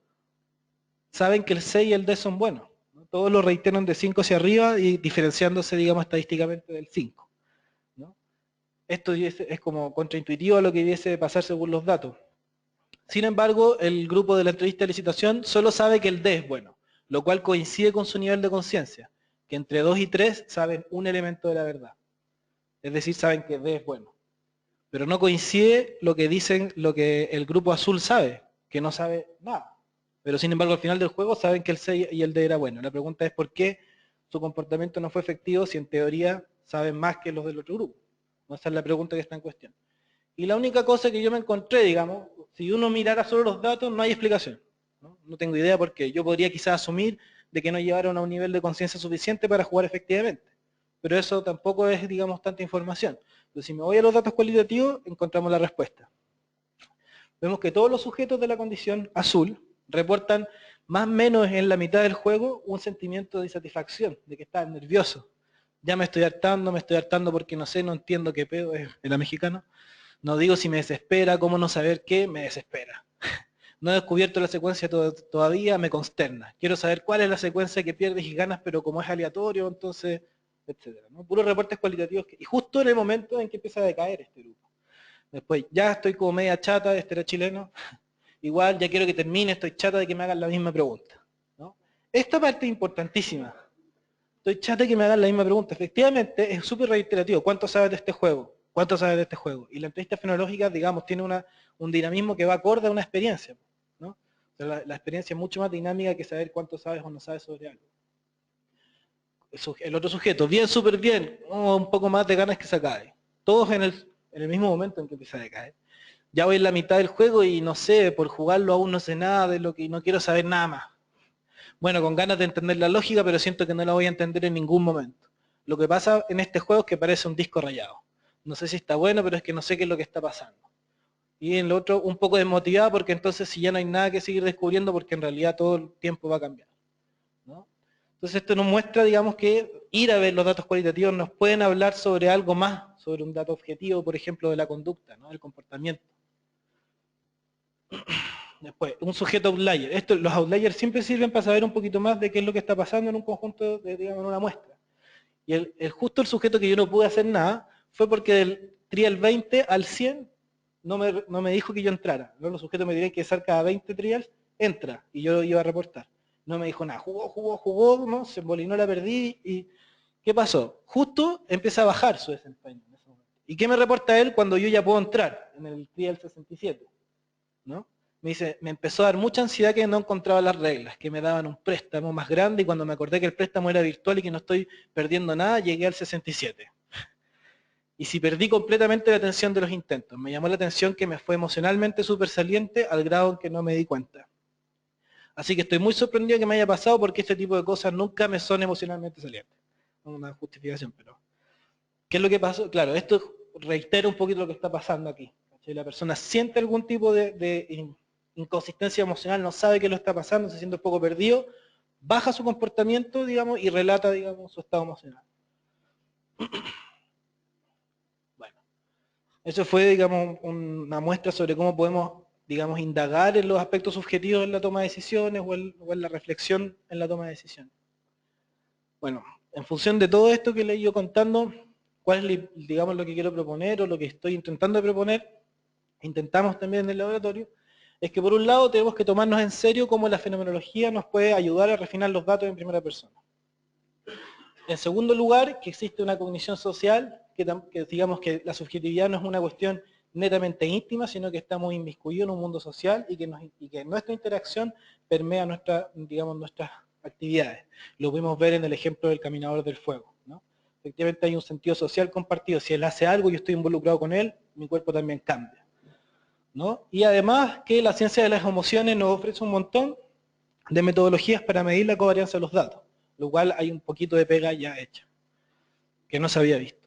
saben que el C y el D son buenos, ¿no? Todos lo reiteran de 5 hacia arriba y diferenciándose, digamos, estadísticamente del 5, ¿no? Esto es como contraintuitivo a lo que debiese pasar según los datos. Sin embargo, el grupo de la entrevista de licitación solo sabe que el D es bueno, lo cual coincide con su nivel de conciencia, que entre 2 y 3 saben un elemento de la verdad. Es decir, saben que D es bueno. Pero no coincide lo que dicen, lo que el grupo azul sabe, que no sabe nada. Pero sin embargo, al final del juego saben que el C y el D era bueno. La pregunta es por qué su comportamiento no fue efectivo si en teoría saben más que los del otro grupo. Esa es la pregunta que está en cuestión. Y la única cosa que yo me encontré, digamos, si uno mirara solo los datos, no hay explicación. No tengo idea por qué. Yo podría quizás asumir de que no llevaron a un nivel de conciencia suficiente para jugar efectivamente. Pero eso tampoco es, digamos, tanta información. Entonces, si me voy a los datos cualitativos, encontramos la respuesta. Vemos que todos los sujetos de la condición azul reportan más o menos en la mitad del juego un sentimiento de insatisfacción, de que están nerviosos. Ya me estoy hartando porque no sé, no entiendo qué pedo es la mexicana. No digo si me desespera, cómo no saber qué, me desespera. No he descubierto la secuencia todavía, me consterna. Quiero saber cuál es la secuencia que pierdes y ganas, pero como es aleatorio, entonces, etcétera, ¿no? Puros reportes cualitativos. Y justo en el momento en que empieza a decaer este grupo. Después, ya estoy como media chata, este era chileno. Igual, ya quiero que termine, estoy chata de que me hagan la misma pregunta, ¿no? Esta parte es importantísima. Estoy chata de que me hagan la misma pregunta. Efectivamente, es súper reiterativo. ¿Cuánto sabes de este juego? ¿Cuánto sabes de este juego? Y la entrevista fenológica, digamos, tiene un dinamismo que va acorde a una experiencia, ¿no? O sea, la experiencia es mucho más dinámica que saber cuánto sabes o no sabes sobre algo. El otro sujeto, bien, súper bien, un poco más de ganas que se acabe. Todos en el mismo momento en que empieza a decaer. Ya voy en la mitad del juego y no sé, por jugarlo aún no sé nada de lo que no quiero saber nada más. Bueno, con ganas de entender la lógica, pero siento que no la voy a entender en ningún momento. Lo que pasa en este juego es que parece un disco rayado. No sé si está bueno, pero es que no sé qué es lo que está pasando. Y en lo otro, un poco desmotivado, porque entonces si ya no hay nada que seguir descubriendo, porque en realidad todo el tiempo va a cambiar, ¿no? Entonces esto nos muestra, digamos, que ir a ver los datos cualitativos nos pueden hablar sobre algo más, sobre un dato objetivo, por ejemplo, de la conducta, ¿no? Del comportamiento. Después, un sujeto outlier. Los outliers siempre sirven para saber un poquito más de qué es lo que está pasando en un conjunto, digamos, en una muestra. Y justo el sujeto que yo no pude hacer nada fue porque del trial 20 al 100 no me dijo que yo entrara, ¿no? Los sujetos me dirían que cerca cada 20 trials entra y yo iba a reportar. No me dijo nada, jugó, ¿no? Se embolinó, la perdí y ¿qué pasó? Justo empieza a bajar su desempeño en ese momento. ¿Y qué me reporta él cuando yo ya puedo entrar en el trial 67? ¿No? Me dice, me empezó a dar mucha ansiedad que no encontraba las reglas, que me daban un préstamo más grande y cuando me acordé que el préstamo era virtual y que no estoy perdiendo nada, llegué al 67. Y si perdí completamente la atención de los intentos, me llamó la atención que me fue emocionalmente súper saliente al grado en que no me di cuenta. Así que estoy muy sorprendido que me haya pasado porque este tipo de cosas nunca me son emocionalmente salientes. No una justificación, pero... ¿Qué es lo que pasó? Claro, esto reitera un poquito lo que está pasando aquí. La persona siente algún tipo de inconsistencia emocional, no sabe qué lo está pasando, se siente un poco perdido, baja su comportamiento, digamos, y relata, digamos, su estado emocional. Eso fue, digamos, una muestra sobre cómo podemos, digamos, indagar en los aspectos subjetivos en la toma de decisiones o en la reflexión en la toma de decisiones. Bueno, en función de todo esto que le he ido contando, cuál es, digamos, lo que quiero proponer o lo que estoy intentando proponer, intentamos también en el laboratorio, es que por un lado tenemos que tomarnos en serio cómo la fenomenología nos puede ayudar a refinar los datos en primera persona. En segundo lugar, que existe una cognición social, que digamos que la subjetividad no es una cuestión netamente íntima, sino que estamos inmiscuidos en un mundo social y que nuestra interacción permea digamos, nuestras actividades. Lo pudimos ver en el ejemplo del caminador del fuego, ¿no? Efectivamente hay un sentido social compartido. Si él hace algo y yo estoy involucrado con él, mi cuerpo también cambia, ¿no? Y además que la ciencia de las emociones nos ofrece un montón de metodologías para medir la covarianza de los datos, lo cual hay un poquito de pega ya hecha, que no se había visto.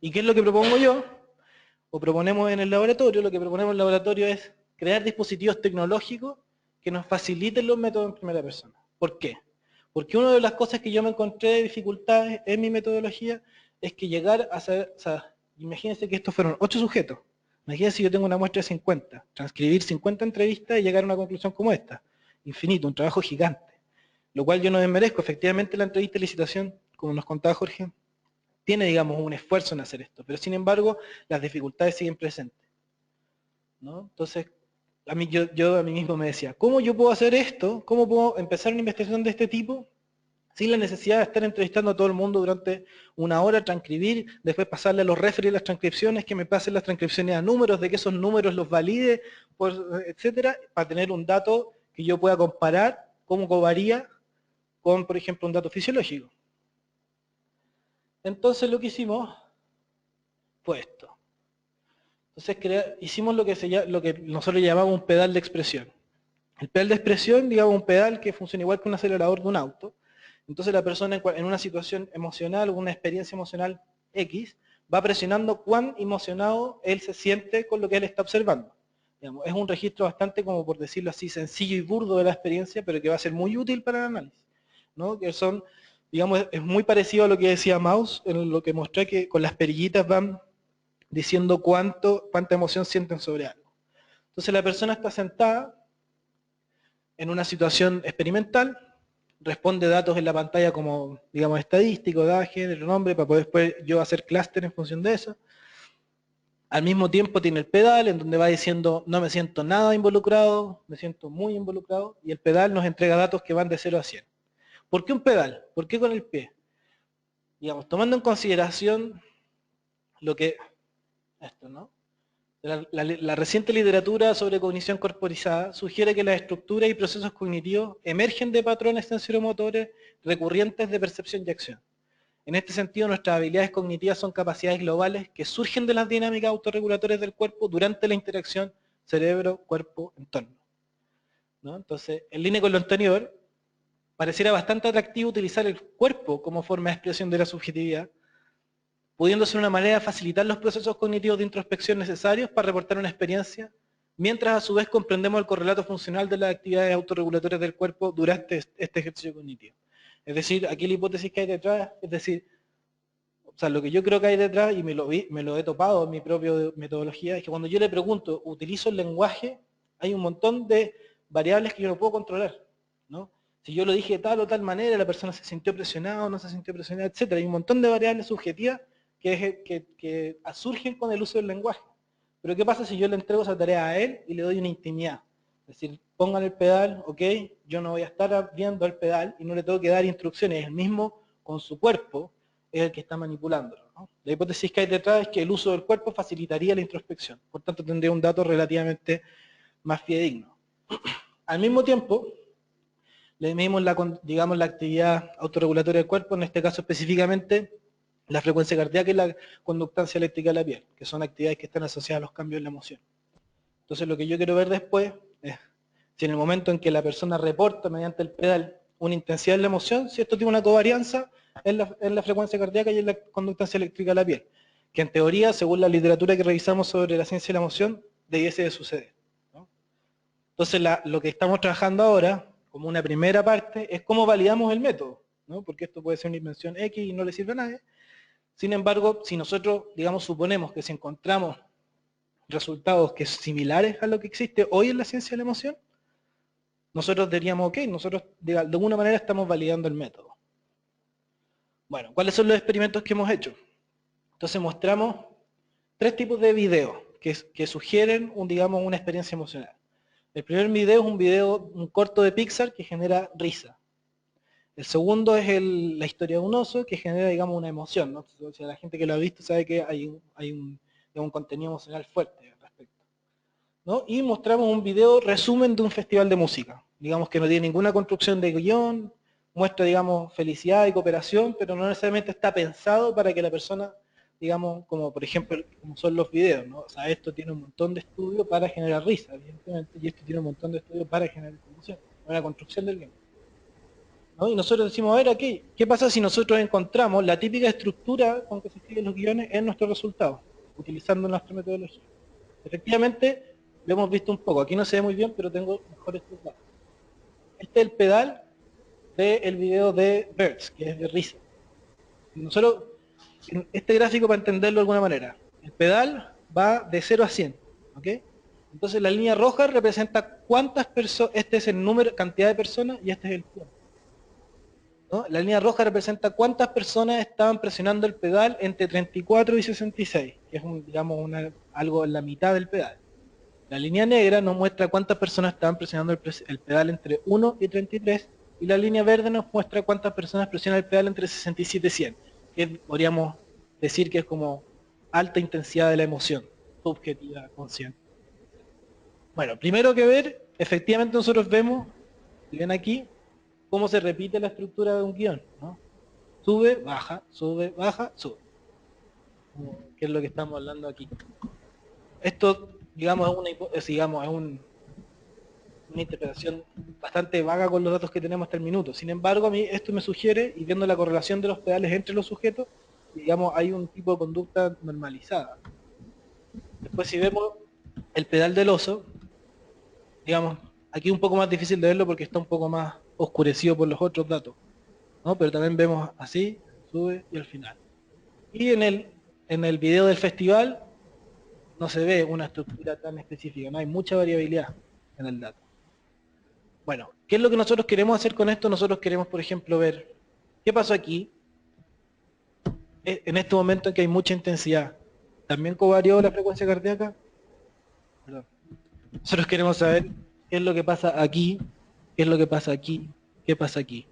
¿Y qué es lo que propongo yo? O proponemos en el laboratorio, lo que proponemos en el laboratorio es crear dispositivos tecnológicos que nos faciliten los métodos en primera persona. ¿Por qué? Porque una de las cosas que yo me encontré de dificultades en mi metodología es que llegar a saber, o sea, imagínense que estos fueron 8 sujetos. Imagínense si yo tengo una muestra de 50, transcribir 50 entrevistas y llegar a una conclusión como esta. Infinito, un trabajo gigante. Lo cual yo no desmerezco. Efectivamente la entrevista de licitación, como nos contaba Jorge, tiene, digamos, un esfuerzo en hacer esto, pero sin embargo las dificultades siguen presentes, ¿no? Entonces, yo a mí mismo me decía, ¿cómo yo puedo hacer esto? ¿Cómo puedo empezar una investigación de este tipo sin la necesidad de estar entrevistando a todo el mundo durante una hora, transcribir, después pasarle a los referees las transcripciones, que me pasen las transcripciones a números, de que esos números los valide, etcétera, para tener un dato que yo pueda comparar cómo varía con, por ejemplo, un dato fisiológico? Entonces lo que hicimos fue esto. Entonces hicimos lo que nosotros llamamos un pedal de expresión. El pedal de expresión, digamos, un pedal que funciona igual que un acelerador de un auto. Entonces la persona en una situación emocional o una experiencia emocional X va presionando cuán emocionado él se siente con lo que él está observando. Digamos, es un registro bastante, como por decirlo así, sencillo y burdo de la experiencia, pero que va a ser muy útil para el análisis, ¿no? Que son, digamos, es muy parecido a lo que decía Mauss, en lo que mostré que con las perillitas van diciendo cuánta emoción sienten sobre algo. Entonces la persona está sentada en una situación experimental, responde datos en la pantalla como, digamos, estadístico, edad, género, nombre, para poder después yo hacer clúster en función de eso. Al mismo tiempo tiene el pedal, en donde va diciendo, no me siento nada involucrado, me siento muy involucrado, y el pedal nos entrega datos que van de 0 a 100. ¿Por qué un pedal? ¿Por qué con el pie? Digamos, tomando en consideración lo que, esto, ¿no? La reciente literatura sobre cognición corporizada sugiere que las estructuras y procesos cognitivos emergen de patrones sensoromotores recurrentes de percepción y acción. En este sentido, nuestras habilidades cognitivas son capacidades globales que surgen de las dinámicas autorregulatorias del cuerpo durante la interacción cerebro-cuerpo-entorno, ¿no? Entonces, en línea con lo anterior, pareciera bastante atractivo utilizar el cuerpo como forma de expresión de la subjetividad, pudiendo ser una manera de facilitar los procesos cognitivos de introspección necesarios para reportar una experiencia, mientras a su vez comprendemos el correlato funcional de las actividades autorregulatorias del cuerpo durante este ejercicio cognitivo. Es decir, aquí la hipótesis que hay detrás, es decir, o sea, lo que yo creo que hay detrás, y me lo he topado en mi propia metodología, es que cuando yo le pregunto, ¿utilizo el lenguaje? Hay un montón de variables que yo no puedo controlar, ¿no? Si yo lo dije de tal o tal manera, la persona se sintió presionada o no se sintió presionada, etc. Hay un montón de variables subjetivas que surgen con el uso del lenguaje. Pero ¿qué pasa si yo le entrego esa tarea a él y le doy una intimidad? Es decir, pongan el pedal, ok, yo no voy a estar viendo el pedal y no le tengo que dar instrucciones, él mismo con su cuerpo es el que está manipulándolo, ¿no? La hipótesis que hay detrás es que el uso del cuerpo facilitaría la introspección, por tanto tendría un dato relativamente más fidedigno. Al mismo tiempo, le medimos digamos, la actividad autorregulatoria del cuerpo, en este caso específicamente la frecuencia cardíaca y la conductancia eléctrica de la piel, que son actividades que están asociadas a los cambios en la emoción. Entonces lo que yo quiero ver después es si en el momento en que la persona reporta mediante el pedal una intensidad en la emoción, si esto tiene una covarianza en la frecuencia cardíaca y en la conductancia eléctrica de la piel, que en teoría, según la literatura que revisamos sobre la ciencia de la emoción, debiese de suceder, ¿no? Entonces lo que estamos trabajando ahora, como una primera parte, es cómo validamos el método, ¿no? Porque esto puede ser una invención X y no le sirve a nadie. Sin embargo, si nosotros, digamos, suponemos que si encontramos resultados que son similares a lo que existe hoy en la ciencia de la emoción, nosotros diríamos, ok, nosotros de alguna manera estamos validando el método. Bueno, ¿cuáles son los experimentos que hemos hecho? Entonces mostramos 3 tipos de videos que sugieren, digamos, una experiencia emocional. El primer video es un corto de Pixar que genera risa. El segundo es la historia de un oso que genera, digamos, una emoción, ¿no? O sea, la gente que lo ha visto sabe que hay un contenido emocional fuerte al respecto, ¿no? Y mostramos un video resumen de un festival de música. Digamos que no tiene ninguna construcción de guión, muestra, digamos, felicidad y cooperación, pero no necesariamente está pensado para que la persona, digamos, como por ejemplo, como son los videos, ¿no? O sea, esto tiene un montón de estudios para generar risa, evidentemente, y esto tiene un montón de estudios para generar emoción, una construcción del guión, ¿no? Y nosotros decimos, a ver, aquí, ¿qué pasa si nosotros encontramos la típica estructura con que se escriben los guiones en nuestros resultados, utilizando nuestra metodología? Efectivamente, lo hemos visto un poco. Aquí no se ve muy bien, pero tengo mejores datos. Este es el pedal del video de Birds, que es de risa. Nosotros, en este gráfico, para entenderlo de alguna manera, el pedal va de 0 a 100, ¿ok? Entonces la línea roja representa cuántas personas, este es el número, cantidad de personas, y este es el tiempo, ¿no? La línea roja representa cuántas personas estaban presionando el pedal entre 34 y 66, que es digamos, algo en la mitad del pedal. La línea negra nos muestra cuántas personas estaban presionando el pedal entre 1 y 33, y la línea verde nos muestra cuántas personas presionan el pedal entre 67 y 100, que podríamos decir que es como alta intensidad de la emoción, subjetiva, consciente. Bueno, primero que ver, efectivamente nosotros vemos, si ven aquí, cómo se repite la estructura de un guión, ¿no? Sube, baja, sube, que es lo que estamos hablando aquí. Esto, digamos, es una interpretación bastante vaga con los datos que tenemos hasta el minuto. Sin embargo, a mí esto me sugiere, y viendo la correlación de los pedales entre los sujetos, digamos, hay un tipo de conducta normalizada. Después, si vemos el pedal del oso, digamos, aquí es un poco más difícil de verlo porque está un poco más oscurecido por los otros datos, ¿no? Pero también vemos así, sube y al final. Y en el video del festival no se ve una estructura tan específica, no hay mucha variabilidad en el dato. Bueno, ¿qué es lo que nosotros queremos hacer con esto? Nosotros queremos, por ejemplo, ver qué pasó aquí, en este momento en que hay mucha intensidad. ¿También covarió la frecuencia cardíaca? Perdón. Nosotros queremos saber qué es lo que pasa aquí, qué es lo que pasa aquí, qué pasa aquí.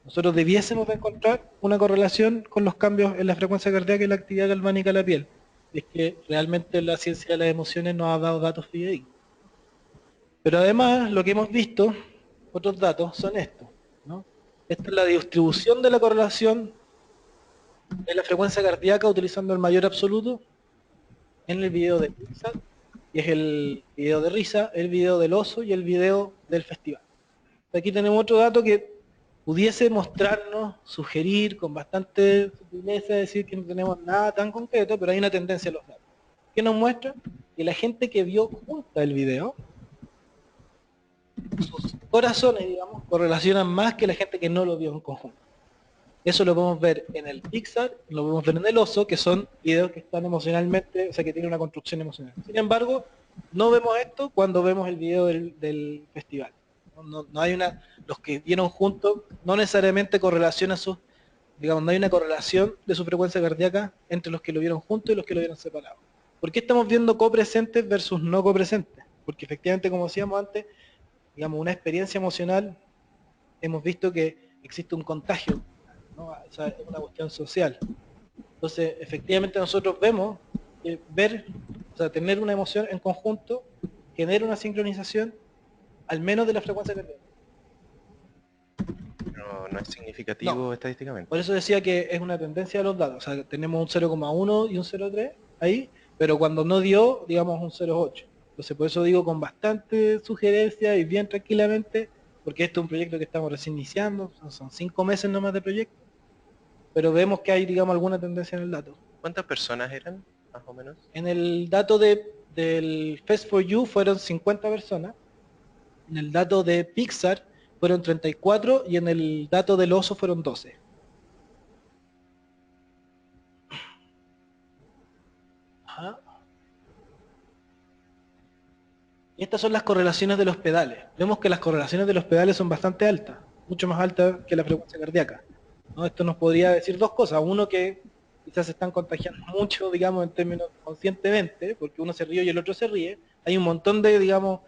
Nosotros debiésemos de encontrar una correlación con los cambios en la frecuencia cardíaca y la actividad galvánica de la piel. Es que realmente la ciencia de las emociones nos ha dado datos fidedignos. Pero además, lo que hemos visto, otros datos, son estos, ¿no? Esta es la distribución de la correlación de la frecuencia cardíaca utilizando el mayor absoluto en el video de Pixar, y es el video de risa, el video del oso y el video del festival. Aquí tenemos otro dato que pudiese mostrarnos, sugerir con bastante sutileza, decir que no tenemos nada tan concreto, pero hay una tendencia en los datos. ¿Qué nos muestra? Que la gente que vio junta el video, sus corazones, digamos, correlacionan más que la gente que no lo vio en conjunto. Eso lo podemos ver en el Pixar, lo podemos ver en el oso, que son videos que están emocionalmente, o sea, que tienen una construcción emocional. Sin embargo, no vemos esto cuando vemos el video del festival. No hay los que vieron juntos, no necesariamente correlacionan digamos, no hay una correlación de su frecuencia cardíaca entre los que lo vieron juntos y los que lo vieron separado. ¿Por qué estamos viendo copresentes versus no copresentes? Porque efectivamente, como decíamos antes, digamos, una experiencia emocional, hemos visto que existe un contagio, ¿no? O sea, es una cuestión social. Entonces, efectivamente nosotros vemos que o sea, tener una emoción en conjunto genera una sincronización al menos de la frecuencia cardíaca. No es significativo No. estadísticamente. Por eso decía que es una tendencia de los datos. O sea, tenemos un 0,1 y un 0,3 ahí, pero cuando no dio, digamos un 0,8. Entonces, por eso digo con bastante sugerencia y bien tranquilamente, porque este es un proyecto que estamos recién iniciando, son 5 meses nomás de proyecto, pero vemos que hay, digamos, alguna tendencia en el dato. ¿Cuántas personas eran, más o menos? En el dato del Fest4U fueron 50 personas, en el dato de Pixar fueron 34 y en el dato del oso fueron 12. Ajá. Y estas son las correlaciones de los pedales. Vemos que las correlaciones de los pedales son bastante altas, mucho más altas que la frecuencia cardíaca, ¿no? Esto nos podría decir dos cosas. Uno, que quizás se están contagiando mucho, digamos, en términos conscientemente, porque uno se ríe y el otro se ríe. Hay un montón de, digamos,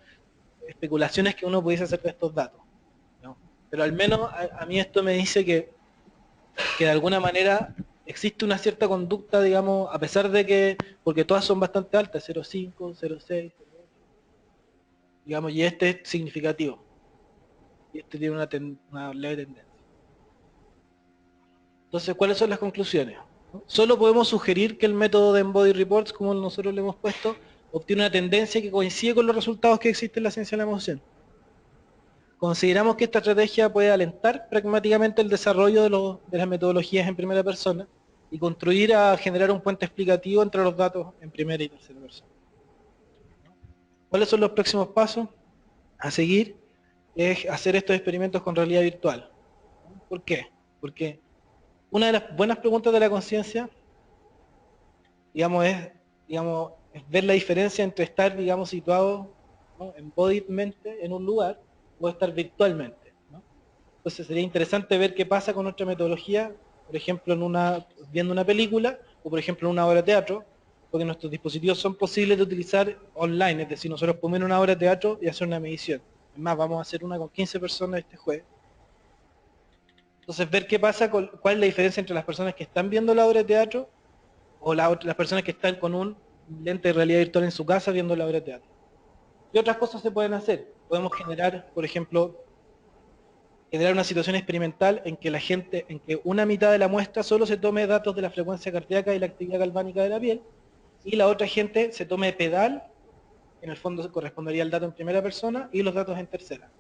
especulaciones que uno pudiese hacer de estos datos, ¿no? Pero al menos a mí esto me dice que de alguna manera existe una cierta conducta, digamos, a pesar de que, porque todas son bastante altas, 0,5, 0,6, digamos, y este es significativo. Y este tiene una leve tendencia. Entonces, ¿cuáles son las conclusiones? Solo podemos sugerir que el método de Embody Reports, como nosotros le hemos puesto, obtiene una tendencia que coincide con los resultados que existen en la ciencia de la emoción. Consideramos que esta estrategia puede alentar pragmáticamente el desarrollo de las metodologías en primera persona y contribuir a generar un puente explicativo entre los datos en primera y tercera persona. ¿Cuáles son los próximos pasos a seguir? Es hacer estos experimentos con realidad virtual. ¿Por qué? Porque una de las buenas preguntas de la conciencia, digamos, es ver la diferencia entre estar, digamos, situado, ¿no?, embodidmente en un lugar o estar virtualmente, ¿no? Entonces sería interesante ver qué pasa con nuestra metodología, por ejemplo, viendo una película o, por ejemplo, en una obra de teatro, porque nuestros dispositivos son posibles de utilizar online, es decir, nosotros podemos ir a una obra de teatro y hacer una medición. Es más, vamos a hacer una con 15 personas este jueves. Entonces, ver qué pasa, cuál es la diferencia entre las personas que están viendo la obra de teatro o las personas que están con un lente de realidad virtual en su casa viendo la obra de teatro. ¿Qué otras cosas se pueden hacer? Podemos generar, por ejemplo, una situación experimental en que una mitad de la muestra solo se tome datos de la frecuencia cardíaca y la actividad galvánica de la piel, y la otra gente se tome pedal, en el fondo correspondería al dato en primera persona, y los datos en tercera.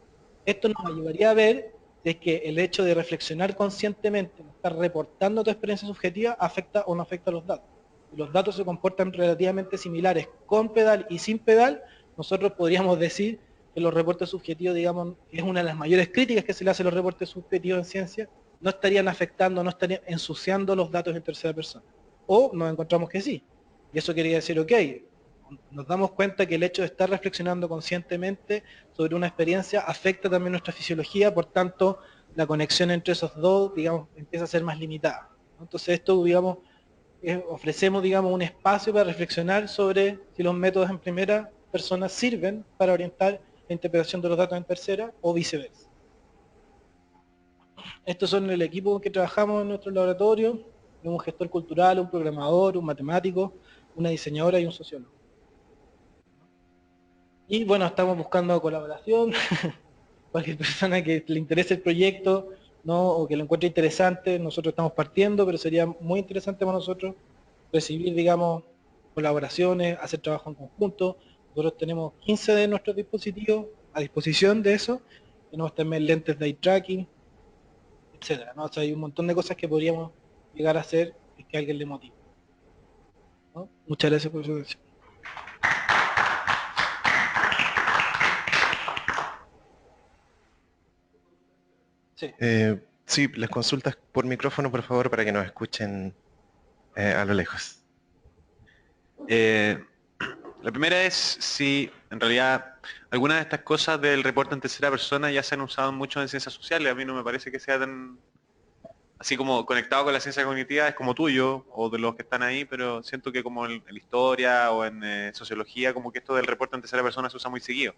Esto nos ayudaría a ver de que el hecho de reflexionar conscientemente, estar reportando tu experiencia subjetiva, afecta o no afecta a los datos. Si los datos se comportan relativamente similares con pedal y sin pedal, nosotros podríamos decir que los reportes subjetivos, digamos, es una de las mayores críticas que se le hace a los reportes subjetivos en ciencia, no estarían afectando, no estarían ensuciando los datos en tercera persona. O nos encontramos que sí. Y eso quería decir, ok, nos damos cuenta que el hecho de estar reflexionando conscientemente sobre una experiencia afecta también nuestra fisiología, por tanto, la conexión entre esos dos, digamos, empieza a ser más limitada. Entonces esto, digamos, ofrecemos, digamos, un espacio para reflexionar sobre si los métodos en primera persona sirven para orientar la interpretación de los datos en tercera o viceversa. Estos son el equipo que trabajamos en nuestro laboratorio: un gestor cultural, un programador, un matemático, una diseñadora y un sociólogo. Y bueno, estamos buscando colaboración, cualquier persona que le interese el proyecto, ¿no?, o que lo encuentre interesante. Nosotros estamos partiendo, pero sería muy interesante para nosotros recibir, digamos, colaboraciones, hacer trabajo en conjunto. Nosotros tenemos 15 de nuestros dispositivos a disposición de eso. Tenemos también lentes de eye tracking, etcétera, ¿no? O sea, hay un montón de cosas que podríamos llegar a hacer y que a alguien le motive, ¿no? Muchas gracias por su atención. Sí. Sí, las consultas por micrófono, por favor, para que nos escuchen a lo lejos. La primera es si en realidad algunas de estas cosas del reporte en tercera persona ya se han usado mucho en ciencias sociales. A mí no me parece que sea tan así como conectado con la ciencia cognitiva, es como tuyo o de los que están ahí, pero siento que como en historia o en sociología, como que esto del reporte en tercera persona se usa muy seguido,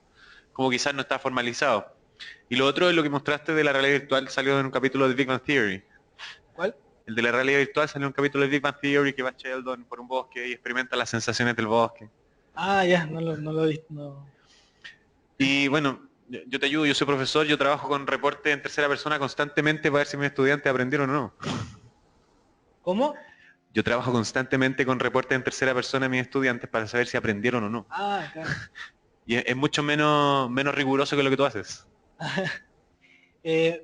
como quizás no está formalizado. Y lo otro es lo que mostraste de la realidad virtual, salió en un capítulo de Big Bang Theory. ¿Cuál? El de la realidad virtual salió en un capítulo de Big Bang Theory que va Sheldon por un bosque y experimenta las sensaciones del bosque. Ah, ya, no lo he visto. No. Y bueno, yo te ayudo, yo soy profesor, yo trabajo con reporte en tercera persona constantemente para ver si mis estudiantes aprendieron o no. ¿Cómo? Yo trabajo constantemente con reportes en tercera persona de mis estudiantes para saber si aprendieron o no. Ah, claro. Y es mucho menos riguroso que lo que tú haces.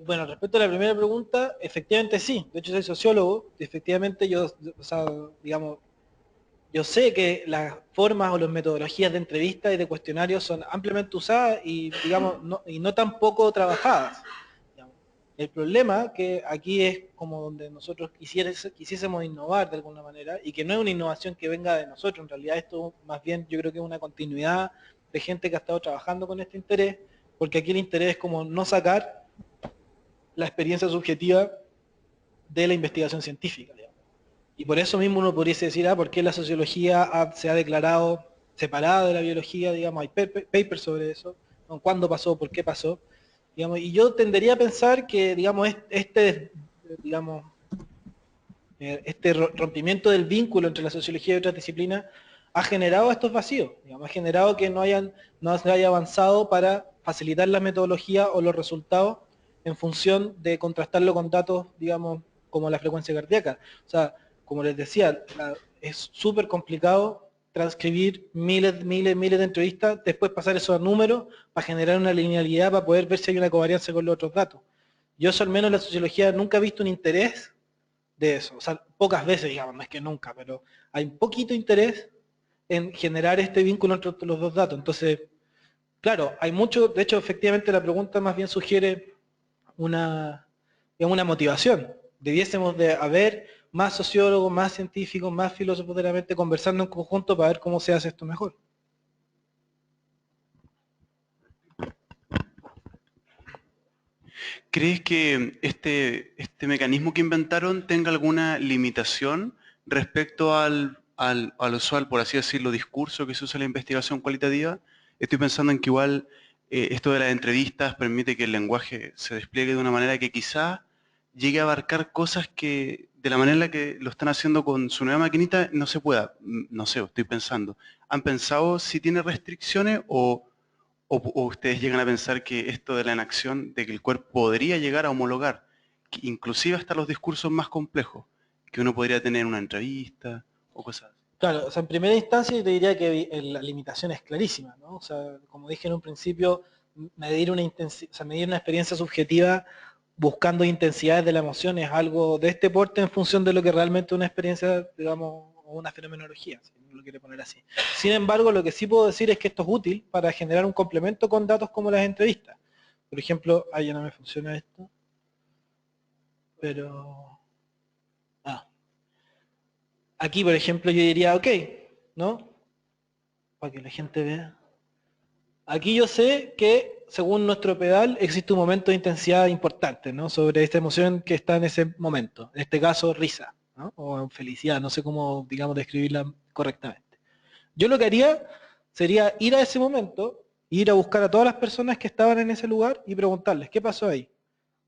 Bueno, respecto a la primera pregunta, efectivamente sí. De hecho, soy sociólogo. Efectivamente, o sea, digamos, yo sé que las formas o las metodologías de entrevista y de cuestionarios son ampliamente usadas y, digamos, no tan poco trabajadas, digamos. El problema que aquí es como donde nosotros quisiésemos innovar de alguna manera, y que no es una innovación que venga de nosotros, en realidad esto más bien yo creo que es una continuidad de gente que ha estado trabajando con este interés, porque aquí el interés es como no sacar la experiencia subjetiva de la investigación científica, digamos. Y por eso mismo uno podría decir, ¿por qué la sociología se ha declarado separada de la biología? Digamos, hay papers sobre eso, ¿no? ¿Cuándo pasó? ¿Por qué pasó? Digamos, y yo tendería a pensar que, digamos, digamos, este rompimiento del vínculo entre la sociología y otras disciplinas ha generado estos vacíos, digamos, ha generado que no se haya avanzado para facilitar la metodología o los resultados en función de contrastarlo con datos, digamos, como la frecuencia cardíaca. O sea, como les decía, es súper complicado transcribir miles de entrevistas, después pasar eso a números para generar una linealidad para poder ver si hay una covariancia con los otros datos. Yo eso al menos en la sociología nunca he visto un interés de eso. O sea, pocas veces, digamos, no es que nunca, pero hay un poquito interés en generar este vínculo entre los dos datos. Entonces, claro, hay mucho, de hecho, efectivamente la pregunta más bien sugiere una motivación. Debiésemos de haber más sociólogos, más científicos, más filósofos de la mente conversando en conjunto para ver cómo se hace esto mejor. ¿Crees que este mecanismo que inventaron tenga alguna limitación respecto al usual, por así decirlo, discurso que se usa en la investigación cualitativa? Estoy pensando en que igual esto de las entrevistas permite que el lenguaje se despliegue de una manera que quizá llegue a abarcar cosas que de la manera en la que lo están haciendo con su nueva maquinita no se pueda. No sé, estoy pensando. ¿Han pensado si tiene restricciones o ustedes llegan a pensar que esto de la inacción, de que el cuerpo podría llegar a homologar, que inclusive hasta los discursos más complejos, que uno podría tener en una entrevista o cosas así? Claro, o sea, en primera instancia yo te diría que la limitación es clarísima, ¿no? O sea, como dije en un principio, medir medir una experiencia subjetiva buscando intensidades de la emoción es algo de este porte en función de lo que realmente una experiencia, digamos, o una fenomenología, si uno lo quiere poner así. Sin embargo, lo que sí puedo decir es que esto es útil para generar un complemento con datos como las entrevistas. Por ejemplo, ya no me funciona esto, pero... Aquí, por ejemplo, yo diría, ok, ¿no? Para que la gente vea. Aquí yo sé que, según nuestro pedal, existe un momento de intensidad importante, ¿no? Sobre esta emoción que está en ese momento. En este caso, risa, ¿no? O felicidad, no sé cómo, digamos, describirla correctamente. Yo lo que haría sería ir a ese momento, ir a buscar a todas las personas que estaban en ese lugar y preguntarles, ¿qué pasó ahí?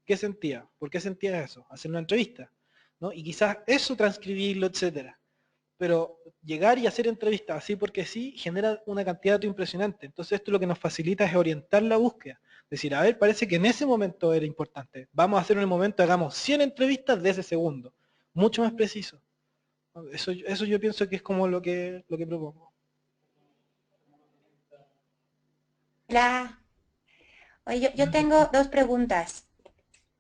¿Qué sentía? ¿Por qué sentía eso? Hacer una entrevista, ¿no? Y quizás eso transcribirlo, etcétera. Pero llegar y hacer entrevistas así porque sí genera una cantidad de datos impresionante. Entonces esto lo que nos facilita es orientar la búsqueda. Decir, a ver, parece que en ese momento era importante. Vamos a hacer en el momento, hagamos 100 entrevistas de ese segundo. Mucho más preciso. Eso yo pienso que es como lo que propongo. Hola. Oye, yo tengo dos preguntas.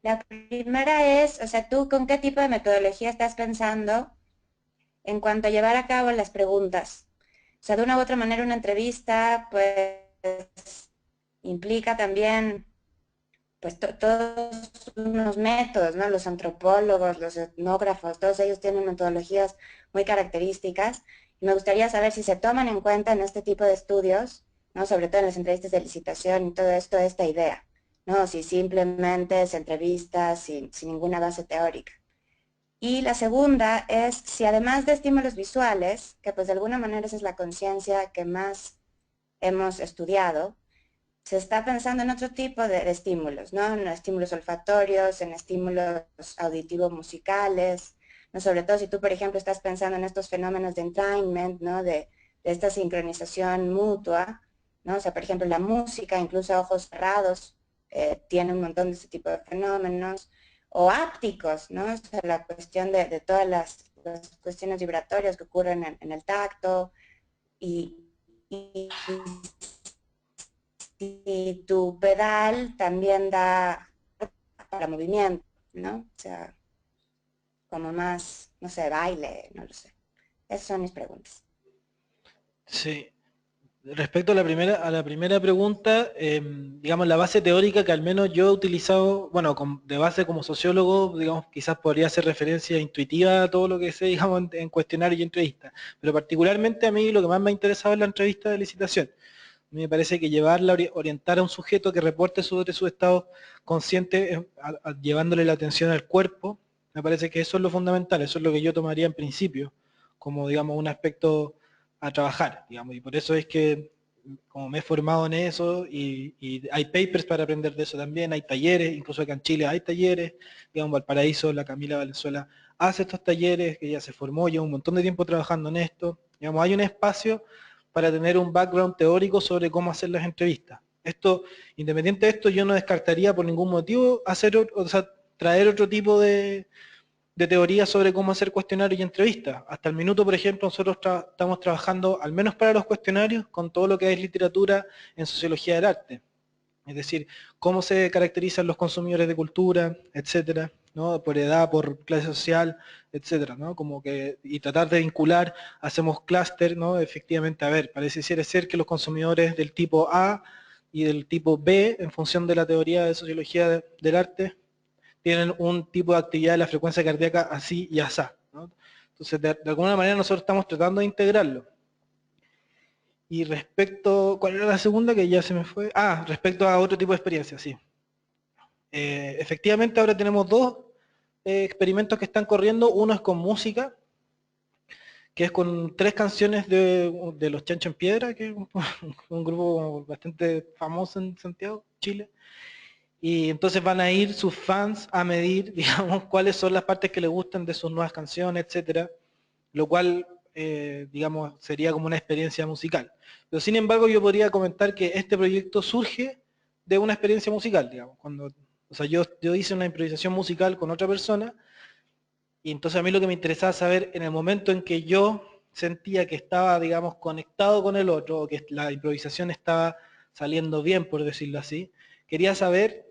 La primera es, o sea, ¿tú con qué tipo de metodología estás pensando en cuanto a llevar a cabo las preguntas? O sea, de una u otra manera una entrevista, pues, implica también, pues, todos unos métodos, ¿no? Los antropólogos, los etnógrafos, todos ellos tienen metodologías muy características. Y me gustaría saber si se toman en cuenta en este tipo de estudios, ¿no? Sobre todo en las entrevistas de licitación y todo esto, esta idea, ¿no? Si simplemente se entrevista sin ninguna base teórica. Y la segunda es si además de estímulos visuales, que pues de alguna manera esa es la conciencia que más hemos estudiado, se está pensando en otro tipo de estímulos, ¿no? En estímulos olfatorios, en estímulos auditivos musicales, ¿no? Sobre todo si tú, por ejemplo, estás pensando en estos fenómenos de entrainment, ¿no? De esta sincronización mutua, ¿no? O sea, por ejemplo, la música, incluso a ojos cerrados, tiene un montón de ese tipo de fenómenos, o ápticos, ¿no? O sea, la cuestión de todas las cuestiones vibratorias que ocurren en el tacto, y si tu pedal también da para movimiento, ¿no? O sea, como más, no sé, baile, no lo sé. Esas son mis preguntas. Sí. Respecto a la primera pregunta, digamos, la base teórica que al menos yo he utilizado, bueno, de base como sociólogo, digamos, quizás podría hacer referencia intuitiva a todo lo que sé, digamos, en cuestionario y entrevista. Pero particularmente a mí lo que más me ha interesado es la entrevista de licitación. A mí me parece que orientar a un sujeto que reporte sobre su estado consciente, llevándole la atención al cuerpo, me parece que eso es lo fundamental, eso es lo que yo tomaría en principio, como, digamos, un aspecto a trabajar, digamos, y por eso es que como me he formado en eso y hay papers para aprender de eso también, hay talleres, incluso acá en Chile hay talleres, digamos, Valparaíso, la Camila Valenzuela hace estos talleres, que ya se formó, lleva un montón de tiempo trabajando en esto, digamos, hay un espacio para tener un background teórico sobre cómo hacer las entrevistas. Esto, independiente de esto, yo no descartaría por ningún motivo traer otro tipo de teoría sobre cómo hacer cuestionarios y entrevistas. Hasta el minuto, por ejemplo, nosotros estamos trabajando, al menos para los cuestionarios, con todo lo que es literatura en sociología del arte. Es decir, cómo se caracterizan los consumidores de cultura, etcétera, ¿no? Por edad, por clase social, etcétera, ¿no? Como que, y tratar de vincular, hacemos clúster, ¿no? Efectivamente, a ver, parece ser que los consumidores del tipo A y del tipo B, en función de la teoría de sociología del arte, tienen un tipo de actividad de la frecuencia cardíaca así y asá, ¿no? Entonces, de alguna manera nosotros estamos tratando de integrarlo. Y respecto, ¿cuál era la segunda que ya se me fue? Ah, respecto a otro tipo de experiencia, sí. Efectivamente ahora tenemos dos experimentos que están corriendo. Uno es con música, que es con 3 canciones de los Chancho en Piedra, que es un grupo bastante famoso en Santiago, Chile. Y entonces van a ir sus fans a medir, digamos, cuáles son las partes que les gustan de sus nuevas canciones, etcétera, lo cual, digamos, sería como una experiencia musical. Pero sin embargo yo podría comentar que este proyecto surge de una experiencia musical, digamos, o sea, yo hice una improvisación musical con otra persona, y entonces a mí lo que me interesaba saber, en el momento en que yo sentía que estaba, digamos, conectado con el otro, o que la improvisación estaba saliendo bien, por decirlo así, quería saber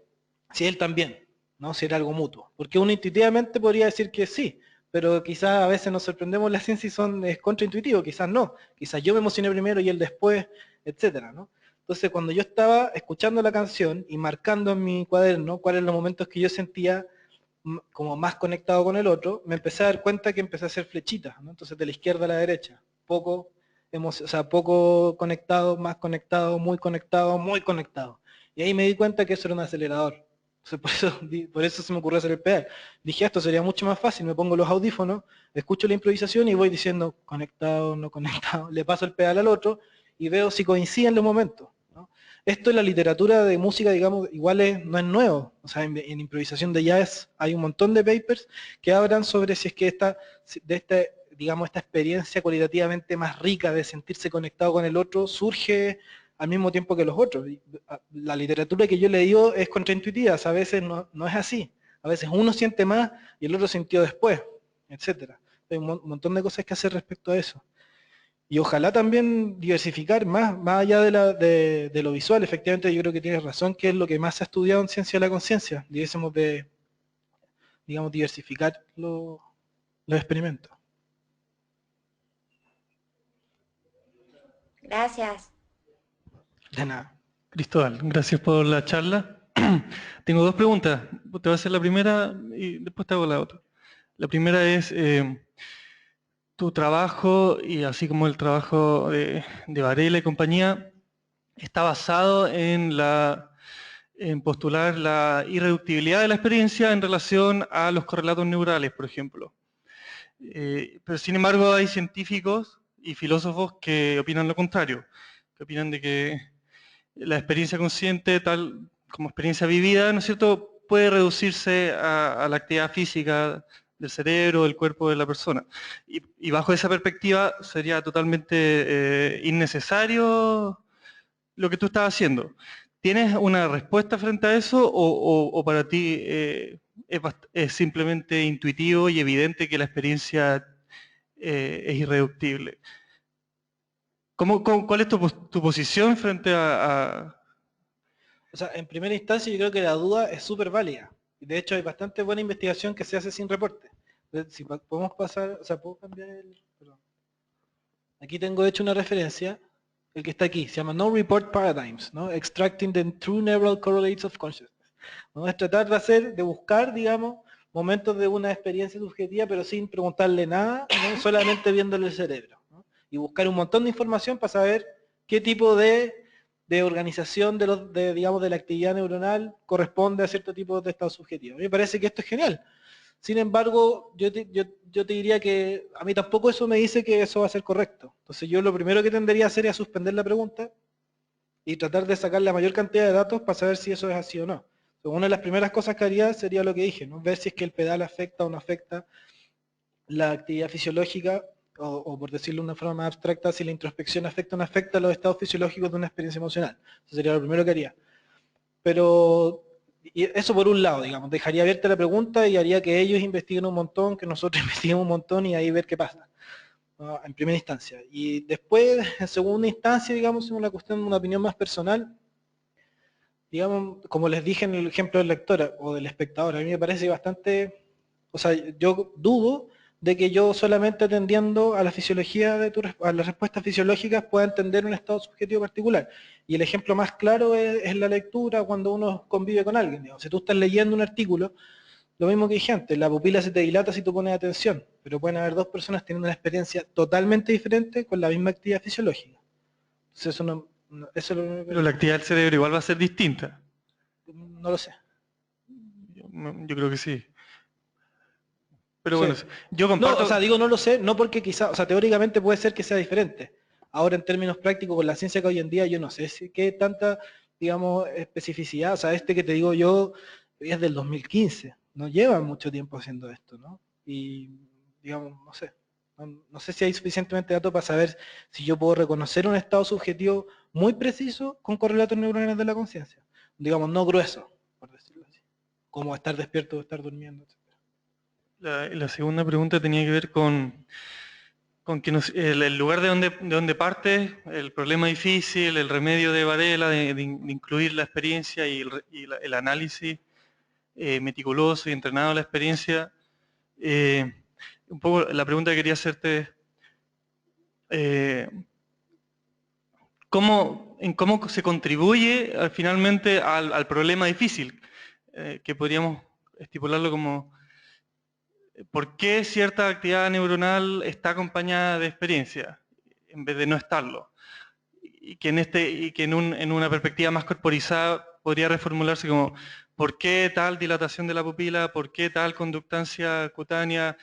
si él también, ¿no? Si era algo mutuo. Porque uno intuitivamente podría decir que sí, pero quizás a veces nos sorprendemos en la ciencia y es contraintuitivo, quizás no. Quizás yo me emocioné primero y él después, etcétera, ¿no? Entonces cuando yo estaba escuchando la canción y marcando en mi cuaderno cuáles eran los momentos que yo sentía como más conectado con el otro, me empecé a dar cuenta que empecé a hacer flechitas, ¿no? Entonces de la izquierda a la derecha, poco conectado, más conectado, muy conectado. Y ahí me di cuenta que eso era un acelerador. Entonces, por eso se me ocurrió hacer el pedal. Dije, esto sería mucho más fácil, me pongo los audífonos, escucho la improvisación y voy diciendo conectado, no conectado, le paso el pedal al otro y veo si coinciden los momentos, ¿no? Esto en la literatura de música, digamos, igual no es nuevo. O sea, en improvisación de jazz hay un montón de papers que hablan sobre si es que digamos, esta experiencia cualitativamente más rica de sentirse conectado con el otro surge al mismo tiempo que los otros. La literatura que yo he leído es contraintuitiva, o sea, a veces no es así. A veces uno siente más y el otro sintió después, etcétera. Hay un montón de cosas que hacer respecto a eso. Y ojalá también diversificar más allá de lo visual. Efectivamente, yo creo que tienes razón, que es lo que más se ha estudiado en ciencia de la conciencia. Digamos, diversificar los experimentos. Gracias. De nada. Cristóbal, gracias por la charla. Tengo 2 preguntas. Te voy a hacer la primera y después te hago la otra. La primera es, tu trabajo, y así como el trabajo de Varela y compañía, está basado en postular la irreductibilidad de la experiencia en relación a los correlatos neurales, por ejemplo. Pero sin embargo hay científicos y filósofos que opinan lo contrario, que opinan de que la experiencia consciente, tal como experiencia vivida, ¿no es cierto?, puede reducirse a la actividad física del cerebro, del cuerpo de la persona. Y bajo esa perspectiva sería totalmente innecesario lo que tú estás haciendo. ¿Tienes una respuesta frente a eso o para ti es simplemente intuitivo y evidente que la experiencia es irreductible? ¿Cuál es tu posición frente a...? O sea, en primera instancia yo creo que la duda es súper válida. De hecho hay bastante buena investigación que se hace sin reporte. Si podemos pasar, o sea, puedo cambiar perdón. Aquí tengo hecho una referencia el que está aquí, se llama No Report Paradigms, ¿no? Extracting the True Neural Correlates of Consciousness. ¿No? Es tratar de buscar, digamos, momentos de una experiencia subjetiva, pero sin preguntarle nada, ¿no? Solamente viéndole el cerebro, ¿no? Y buscar un montón de información para saber qué tipo de organización digamos, de la actividad neuronal corresponde a cierto tipo de estado subjetivo. A mí me parece que esto es genial. Sin embargo, yo te diría que a mí tampoco eso me dice que eso va a ser correcto. Entonces yo lo primero que tendría a hacer es suspender la pregunta y tratar de sacar la mayor cantidad de datos para saber si eso es así o no. Entonces, una de las primeras cosas que haría sería lo que dije, ¿no? Ver si es que el pedal afecta o no afecta la actividad fisiológica, o por decirlo de una forma más abstracta, si la introspección afecta o no afecta los estados fisiológicos de una experiencia emocional. Eso sería lo primero que haría. Pero y eso por un lado, digamos, dejaría abierta la pregunta y haría que ellos investiguen un montón, que nosotros investiguemos un montón y ahí ver qué pasa, ¿no? En primera instancia. Y después, en segunda instancia, digamos, es una cuestión de una opinión más personal, digamos, como les dije en el ejemplo del lector o del espectador, a mí me parece bastante, o sea, yo dudo de que yo solamente atendiendo a la fisiología a las respuestas fisiológicas pueda entender un estado subjetivo particular. Y el ejemplo más claro es la lectura cuando uno convive con alguien. Digamos. Si tú estás leyendo un artículo, lo mismo que dije antes, la pupila se te dilata si tú pones atención, pero pueden haber dos personas teniendo una experiencia totalmente diferente con la misma actividad fisiológica. Entonces eso Pero la actividad del cerebro igual va a ser distinta. no lo sé. Yo creo que sí. Pero Sí. bueno, yo comparto... No, o sea, digo no lo sé, no porque quizá, o sea, teóricamente puede ser que sea diferente. Ahora en términos prácticos, con la ciencia que hoy en día, yo no sé qué tanta, digamos, especificidad, o sea, este que te digo yo es del 2015, no lleva mucho tiempo haciendo esto, ¿no? Y, digamos, no sé, no sé si hay suficientemente datos para saber si yo puedo reconocer un estado subjetivo muy preciso con correlatos neuronales de la conciencia. Digamos, no grueso, por decirlo así, como estar despierto o estar durmiendo, etc. La segunda pregunta tenía que ver con que el lugar de donde parte, el problema difícil, el remedio de Varela, de incluir la experiencia y el análisis meticuloso y entrenado a la experiencia. Un poco la pregunta que quería hacerte ¿cómo se contribuye finalmente al problema difícil? Que podríamos estipularlo como ¿por qué cierta actividad neuronal está acompañada de experiencia en vez de no estarlo? Y que en una perspectiva más corporizada podría reformularse como ¿por qué tal dilatación de la pupila? ¿Por qué tal conductancia cutánea?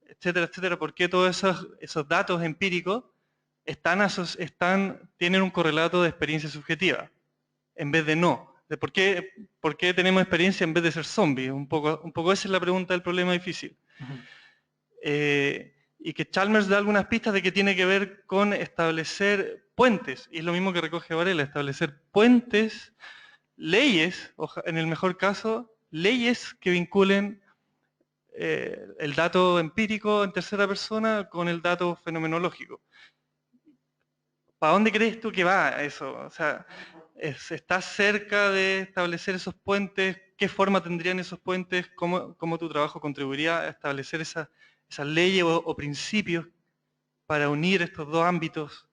Etcétera, etcétera. ¿Por qué todos esos datos empíricos tienen un correlato de experiencia subjetiva en vez de no? De ¿por qué tenemos experiencia en vez de ser zombies? Un poco esa es la pregunta del problema difícil. Y que Chalmers da algunas pistas de que tiene que ver con establecer puentes, y es lo mismo que recoge Varela, establecer puentes, leyes, en el mejor caso, leyes que vinculen el dato empírico en tercera persona con el dato fenomenológico. ¿Para dónde crees tú que va eso? O sea, ¿estás cerca de establecer esos puentes? ¿Qué forma tendrían esos puentes? ¿Cómo tu trabajo contribuiría a establecer esas leyes o principios para unir estos dos ámbitos?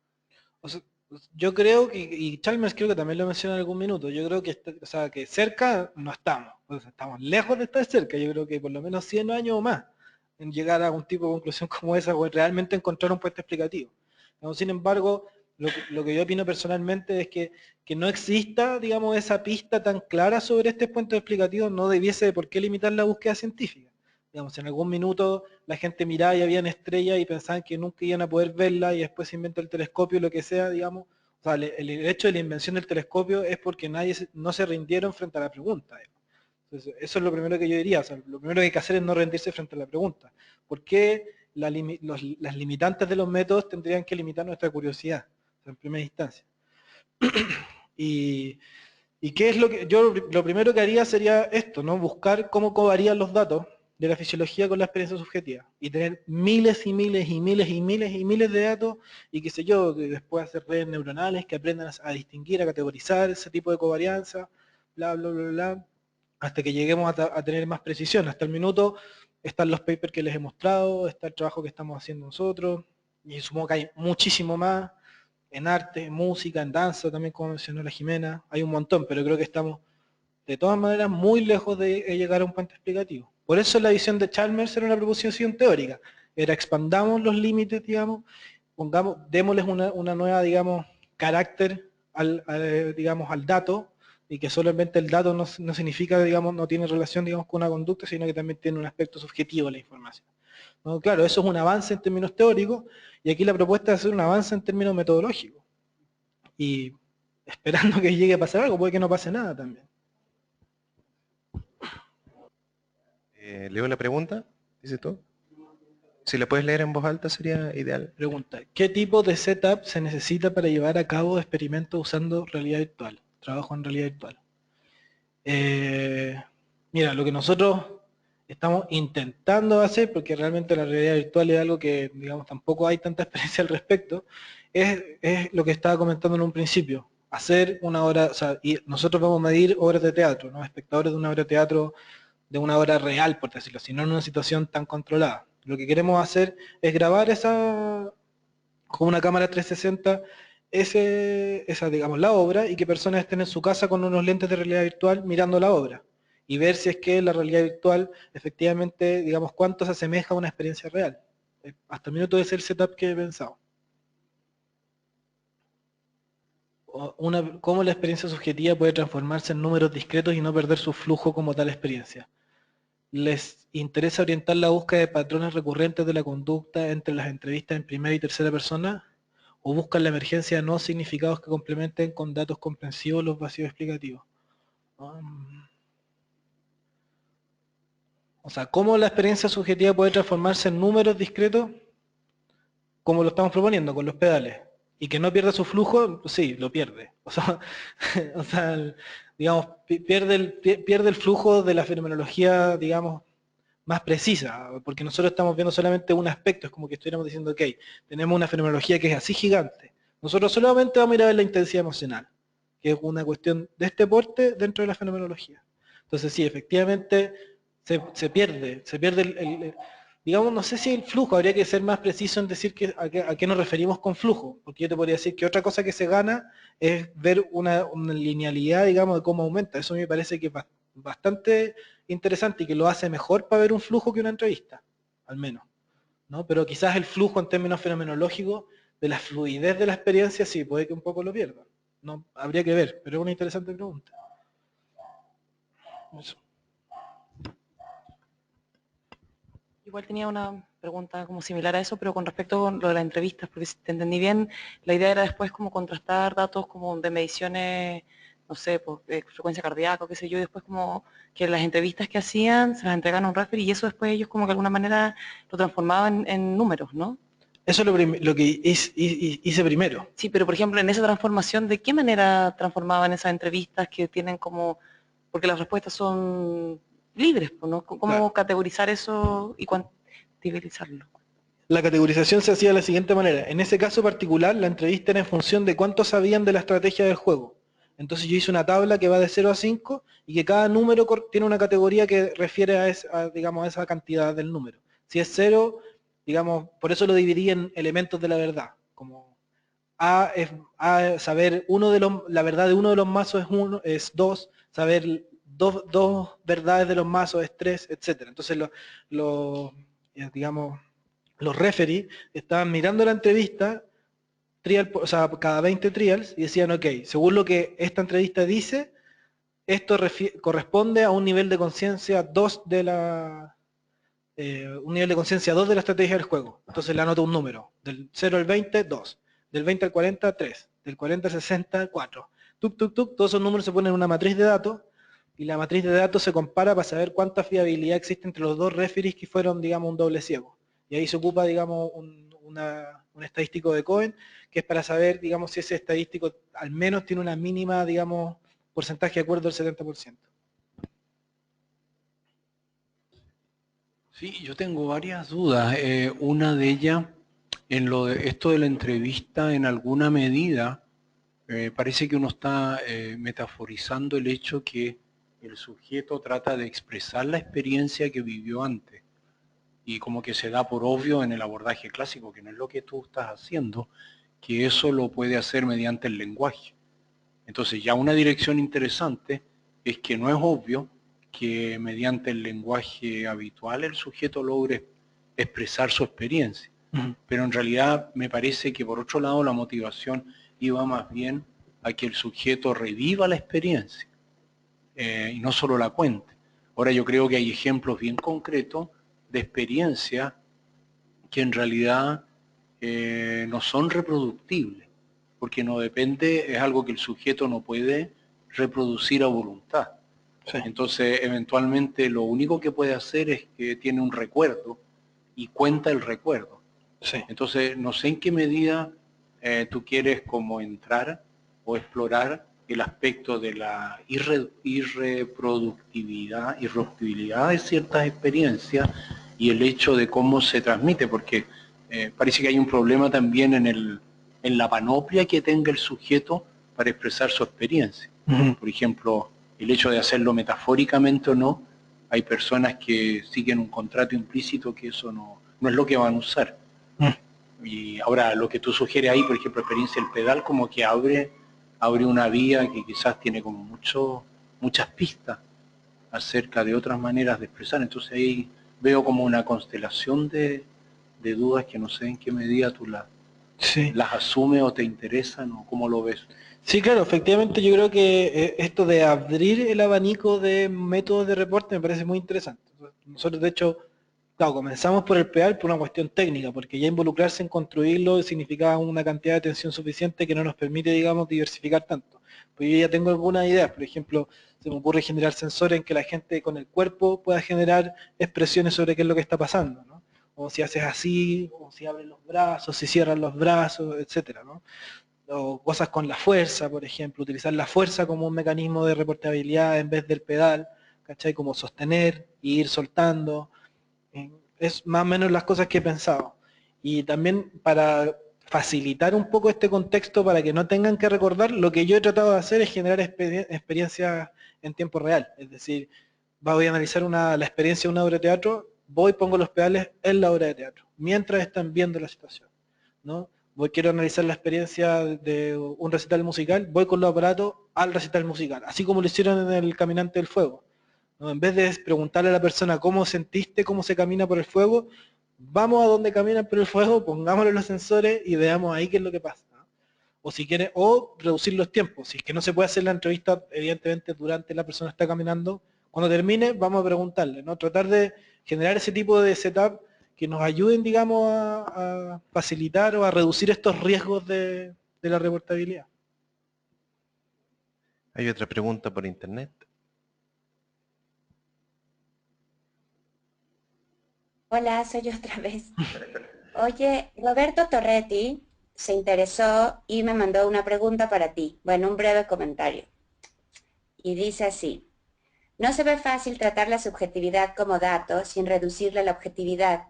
O sea, yo creo que, y Chalmers creo que también lo menciona en algún minuto, yo creo que, o sea, que cerca no estamos, o sea, estamos lejos de estar cerca, yo creo que por lo menos 100 años o más en llegar a un tipo de conclusión como esa o en realmente encontrar un puente explicativo. ¿No? Sin embargo, lo que yo opino personalmente es que no exista, digamos, esa pista tan clara sobre este puente explicativo, no debiese de por qué limitar la búsqueda científica. Digamos, en algún minuto la gente miraba y habían estrellas y pensaban que nunca iban a poder verla y después se inventa el telescopio, lo que sea, digamos. O sea, el hecho de la invención del telescopio es porque no se rindieron frente a la pregunta. Entonces, eso es lo primero que yo diría. O sea, lo primero que hay que hacer es no rendirse frente a la pregunta. ¿Por qué las limitantes de los métodos tendrían que limitar nuestra curiosidad? O sea, en primera instancia. ¿Y qué es lo que yo lo primero que haría sería esto, ¿no? Buscar cómo covarían los datos de la fisiología con la experiencia subjetiva y tener miles y miles y miles y miles y miles de datos y qué sé yo, que después hacer redes neuronales que aprendan a distinguir, a categorizar ese tipo de covarianza, bla, bla, bla, bla, hasta que lleguemos a tener más precisión. Hasta el minuto están los papers que les he mostrado, está el trabajo que estamos haciendo nosotros y supongo que hay muchísimo más. en arte, en música, en danza, también como mencionó la Jimena, hay un montón, pero creo que estamos de todas maneras muy lejos de llegar a un puente explicativo. Por eso la visión de Chalmers era una proposición teórica, era expandamos los límites, digamos, démosles una nueva, digamos, carácter digamos, al dato, y que solamente el dato no significa, digamos, no tiene relación, digamos, con una conducta, sino que también tiene un aspecto subjetivo de la información. ¿No? Claro, eso es un avance en términos teóricos, y aquí la propuesta es hacer un avance en términos metodológicos. Y esperando que llegue a pasar algo, puede que no pase nada también. Leo la pregunta, dice tú. Si la puedes leer en voz alta sería ideal. Pregunta, ¿qué tipo de setup se necesita para llevar a cabo experimentos usando realidad virtual? Trabajo en realidad virtual. Mira, lo que nosotros estamos intentando hacer, porque realmente la realidad virtual es algo que, digamos, tampoco hay tanta experiencia al respecto, es lo que estaba comentando en un principio. Hacer una obra, o sea, y nosotros vamos a medir obras de teatro, ¿no? Espectadores de una obra de teatro, de una obra real, por decirlo así, no en una situación tan controlada. Lo que queremos hacer es grabar con una cámara 360 esa, digamos, la obra, y que personas estén en su casa con unos lentes de realidad virtual mirando la obra y ver si es que la realidad virtual efectivamente, digamos, cuánto se asemeja a una experiencia real. Hasta el minuto de ser el setup que he pensado. Cómo la experiencia subjetiva puede transformarse en números discretos y no perder su flujo como tal experiencia. ¿Les interesa orientar la búsqueda de patrones recurrentes de la conducta entre las entrevistas en primera y tercera persona? ¿O buscan la emergencia de nuevos significados que complementen con datos comprensivos los vacíos explicativos? O sea, ¿cómo la experiencia subjetiva puede transformarse en números discretos? Como lo estamos proponiendo, con los pedales. Y que no pierda su flujo, sí, lo pierde. O sea, digamos, pierde el flujo de la fenomenología, digamos, más precisa, porque nosotros estamos viendo solamente un aspecto, es como que estuviéramos diciendo, ok, tenemos una fenomenología que es así gigante. Nosotros solamente vamos a ir a ver la intensidad emocional, que es una cuestión de este porte dentro de la fenomenología. Entonces sí, efectivamente se pierde digamos, no sé si el flujo, habría que ser más preciso en decir a qué nos referimos con flujo, porque yo te podría decir que otra cosa que se gana es ver una linealidad, digamos, de cómo aumenta. Eso me parece que es bastante interesante y que lo hace mejor para ver un flujo que una entrevista, al menos, ¿no? Pero quizás el flujo en términos fenomenológicos de la fluidez de la experiencia sí, puede que un poco lo pierda. No, habría que ver, pero es una interesante pregunta. Eso. Igual tenía una pregunta como similar a eso, pero con respecto a lo de las entrevistas, porque si te entendí bien, la idea era después como contrastar datos como de mediciones, no sé, pues, de frecuencia cardíaca o qué sé yo, y después como que las entrevistas que hacían se las entregaban a un referee y eso después ellos como que de alguna manera lo transformaban en números, ¿no? Eso es lo que hice primero. Sí, pero por ejemplo en esa transformación, ¿de qué manera transformaban esas entrevistas que tienen como, porque las respuestas son libres, ¿no? ¿Cómo Claro. categorizar eso y cuantificarlo? La categorización se hacía de la siguiente manera. En ese caso particular, la entrevista era en función de cuánto sabían de la estrategia del juego. Entonces yo hice una tabla que va de 0 a 5 y que cada número tiene una categoría que refiere digamos, a esa cantidad del número. Si es 0, digamos, por eso lo dividí en elementos de la verdad. Como A es saber la verdad de uno de los mazos es 2, saber dos verdades de los mazos es 3, etc. Entonces digamos, los referees estaban mirando la entrevista, o sea, cada 20 trials, y decían, ok, según lo que esta entrevista dice, esto corresponde a un nivel de conciencia 2 de la estrategia del juego. Entonces le anoto un número, del 0 al 20, 2, del 20 al 40, 3, del 40 al 60, 4. Todos esos números se ponen en una matriz de datos, y la matriz de datos se compara para saber cuánta fiabilidad existe entre los dos referees que fueron, digamos, un doble ciego. Y ahí se ocupa, digamos, un estadístico de Cohen, que es para saber, digamos, si ese estadístico al menos tiene una mínima, digamos, porcentaje de acuerdo del 70%. Sí, yo tengo varias dudas. Una de ellas, en esto de la entrevista, en alguna medida, parece que uno está metaforizando el hecho que el sujeto trata de expresar la experiencia que vivió antes. Y como que se da por obvio en el abordaje clásico, que no es lo que tú estás haciendo, que eso lo puede hacer mediante el lenguaje. Entonces ya una dirección interesante es que no es obvio que mediante el lenguaje habitual el sujeto logre expresar su experiencia. Pero en realidad me parece que por otro lado la motivación iba más bien a que el sujeto reviva la experiencia y no solo la cuente. Ahora yo creo que hay ejemplos bien concretos de experiencia que en realidad no son reproductibles, porque no depende, es algo que el sujeto no puede reproducir a voluntad. Sí. Entonces, eventualmente lo único que puede hacer es que tiene un recuerdo y cuenta el recuerdo. Sí. Entonces, no sé en qué medida tú quieres como entrar o explorar el aspecto de la irreproductibilidad de ciertas experiencias y el hecho de cómo se transmite, porque parece que hay un problema también en la panoplia que tenga el sujeto para expresar su experiencia. Por ejemplo, el hecho de hacerlo metafóricamente o no, hay personas que siguen un contrato implícito que eso no es lo que van a usar. Y ahora lo que tú sugieres ahí, por ejemplo, experiencia del pedal, como que abre una vía que quizás tiene como muchas pistas acerca de otras maneras de expresar. Entonces ahí veo como una constelación de dudas que no sé en qué medida tú las asumes o te interesan o cómo lo ves. Sí, claro, efectivamente yo creo que esto de abrir el abanico de métodos de reporte me parece muy interesante. Nosotros de hecho, claro, comenzamos por el pedal por una cuestión técnica, porque ya involucrarse en construirlo significaba una cantidad de atención suficiente que no nos permite, digamos, diversificar tanto. Pues yo ya tengo algunas ideas, por ejemplo, se me ocurre generar sensores en que la gente con el cuerpo pueda generar expresiones sobre qué es lo que está pasando, ¿no? O si haces así, o si abres los brazos, si cierras los brazos, etcétera, ¿no? O cosas con la fuerza, por ejemplo, utilizar la fuerza como un mecanismo de reportabilidad en vez del pedal, ¿cachai? Como sostener e ir soltando. Es más o menos las cosas que he pensado. Y también para facilitar un poco este contexto para que no tengan que recordar, lo que yo he tratado de hacer es generar experiencias en tiempo real. Es decir, voy a analizar la experiencia de una obra de teatro, pongo los pedales en la obra de teatro, mientras están viendo la situación, ¿no? Quiero analizar la experiencia de un recital musical, voy con los aparatos al recital musical, así como lo hicieron en el Caminante del Fuego, ¿no? En vez de preguntarle a la persona cómo sentiste, cómo se camina por el fuego, vamos a donde caminan por el fuego, pongámosle los sensores y veamos ahí qué es lo que pasa, ¿no? O si quiere, o reducir los tiempos, si es que no se puede hacer la entrevista, evidentemente durante la persona está caminando, cuando termine vamos a preguntarle, ¿no? Tratar de generar ese tipo de setup que nos ayuden, digamos, a facilitar o a reducir estos riesgos de la reportabilidad. Hay otra pregunta por internet. Hola, soy yo otra vez. Oye, Roberto Torretti se interesó y me mandó una pregunta para ti. Bueno, un breve comentario. Y dice así: no se ve fácil tratar la subjetividad como dato sin reducirle a la objetividad.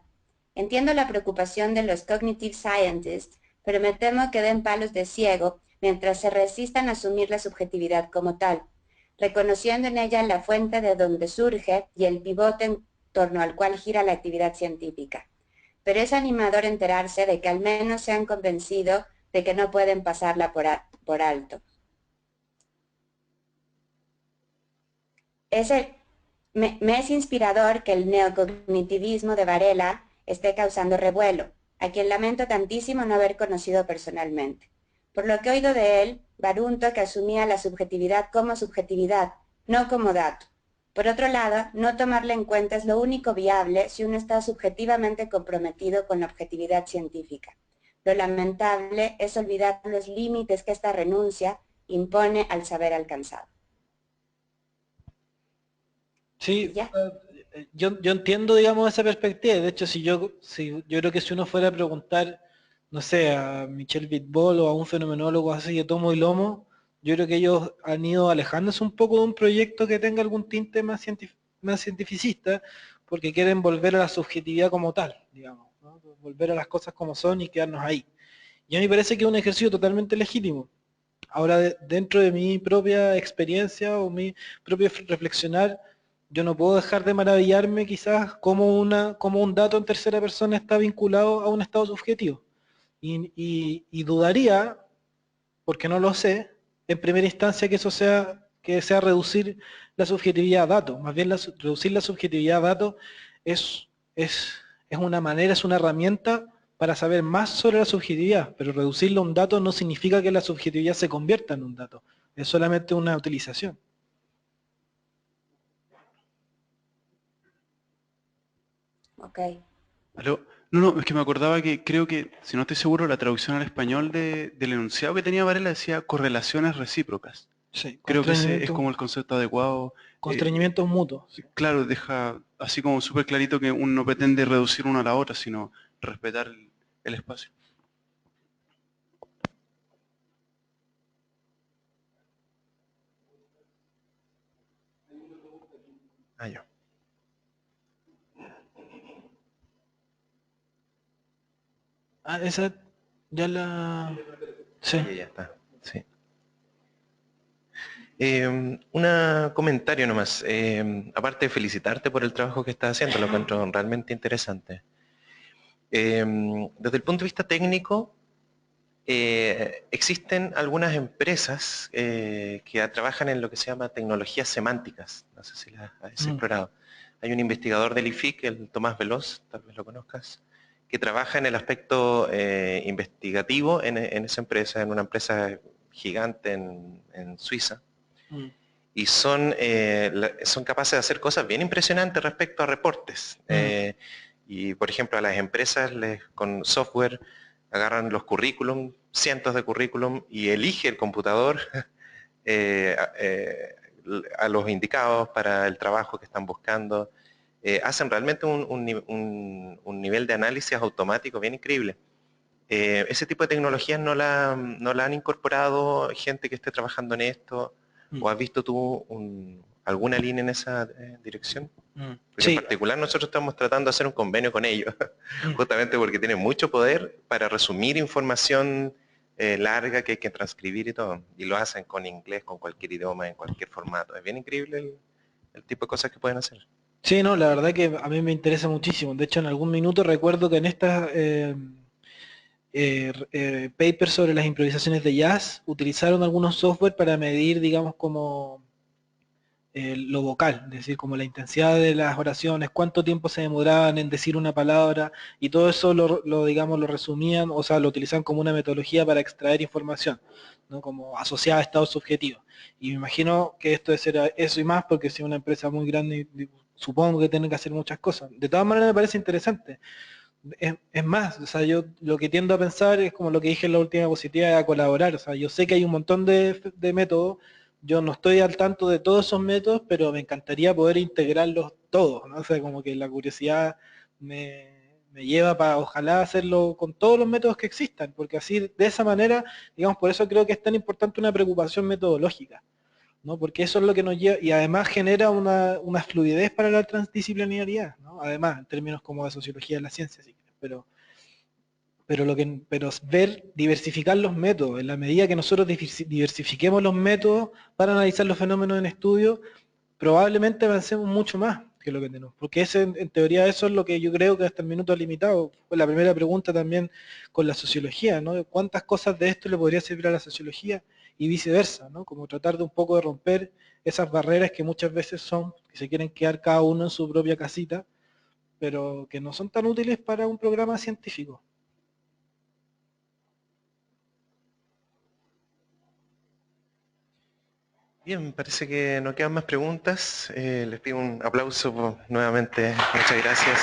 Entiendo la preocupación de los cognitive scientists, pero me temo que den palos de ciego mientras se resistan a asumir la subjetividad como tal, reconociendo en ella la fuente de donde surge y el pivote en torno al cual gira la actividad científica. Pero es animador enterarse de que al menos se han convencido de que no pueden pasarla por alto. Me es inspirador que el neocognitivismo de Varela esté causando revuelo, a quien lamento tantísimo no haber conocido personalmente. Por lo que he oído de él, barunto que asumía la subjetividad como subjetividad, no como dato. Por otro lado, no tomarla en cuenta es lo único viable si uno está subjetivamente comprometido con la objetividad científica. Lo lamentable es olvidar los límites que esta renuncia impone al saber alcanzado. Sí, yo entiendo, digamos, esa perspectiva. De hecho, yo creo que si uno fuera a preguntar, no sé, a Michel Bitbol o a un fenomenólogo así de tomo y lomo, yo creo que ellos han ido alejándose un poco de un proyecto que tenga algún tinte más cientificista, porque quieren volver a la subjetividad como tal, digamos, ¿no? Volver a las cosas como son y quedarnos ahí. Y a mí me parece que es un ejercicio totalmente legítimo. Ahora, dentro de mi propia experiencia o mi propio reflexionar, yo no puedo dejar de maravillarme quizás como un dato en tercera persona está vinculado a un estado subjetivo. Y dudaría, porque no lo sé, en primera instancia que eso sea reducir la subjetividad a datos. Más bien reducir la subjetividad a datos es una manera, es una herramienta para saber más sobre la subjetividad, pero reducirlo a un dato no significa que la subjetividad se convierta en un dato, es solamente una utilización. Ok. ¿Aló? No, es que me acordaba que creo que, si no estoy seguro, la traducción al español del enunciado que tenía Varela decía correlaciones recíprocas. Sí, Creo que ese es como el concepto adecuado. Constreñimientos mutuos. Claro, deja así como súper clarito que uno no pretende reducir una a la otra, sino respetar el espacio. Ah, ya. Ah, esa ya la... Sí. Ya está. Sí. Un comentario nomás. Aparte de felicitarte por el trabajo que estás haciendo, lo encuentro realmente interesante. Desde el punto de vista técnico, existen algunas empresas que trabajan en lo que se llama tecnologías semánticas. No sé si las has explorado. Hay un investigador del IFIC, el Tomás Veloz, tal vez lo conozcas, que trabaja en el aspecto investigativo en esa empresa, en una empresa gigante en Suiza. Y son capaces de hacer cosas bien impresionantes respecto a reportes. Y por ejemplo a las empresas con software agarran los currículum, cientos de currículum, y elige el computador a los indicados para el trabajo que están buscando. Hacen realmente un nivel de análisis automático bien increíble. Ese tipo de tecnologías no la han incorporado gente que esté trabajando en esto. ¿O has visto tú alguna línea en esa dirección? Porque Sí. en particular nosotros estamos tratando de hacer un convenio con ellos, justamente porque tienen mucho poder para resumir información larga que hay que transcribir y todo. Y lo hacen con inglés, con cualquier idioma, en cualquier formato. Es bien increíble el tipo de cosas que pueden hacer. Sí, no, la verdad que a mí me interesa muchísimo. De hecho, en algún minuto recuerdo que en estas papers sobre las improvisaciones de jazz utilizaron algunos software para medir, digamos, como lo vocal, es decir, como la intensidad de las oraciones, cuánto tiempo se demoraban en decir una palabra, y todo eso digamos, lo resumían, o sea, lo utilizaban como una metodología para extraer información, ¿no? Como asociada a estados subjetivos. Y me imagino que esto es eso y más, porque si es una empresa muy grande, supongo que tienen que hacer muchas cosas. De todas maneras me parece interesante. Es más, o sea, yo lo que tiendo a pensar es como lo que dije en la última diapositiva, a colaborar. O sea, yo sé que hay un montón de métodos, yo no estoy al tanto de todos esos métodos, pero me encantaría poder integrarlos todos, ¿no? O sea, como que la curiosidad me lleva para ojalá hacerlo con todos los métodos que existan, porque así, de esa manera, digamos, por eso creo que es tan importante una preocupación metodológica, ¿no? Porque eso es lo que nos lleva, y además genera una fluidez para la transdisciplinaridad, ¿no? Además, en términos como de sociología de la ciencia, sí, pero diversificar los métodos, en la medida que nosotros diversifiquemos los métodos para analizar los fenómenos en estudio, probablemente avancemos mucho más que lo que tenemos, porque en teoría eso es lo que yo creo que hasta el minuto limitado. Fue la primera pregunta también con la sociología, ¿no? ¿Cuántas cosas de esto le podría servir a la sociología? Y viceversa, ¿no? Como tratar de un poco de romper esas barreras que muchas veces que se quieren quedar cada uno en su propia casita, pero que no son tan útiles para un programa científico. Bien, parece que no quedan más preguntas. Les pido un aplauso nuevamente. Muchas gracias.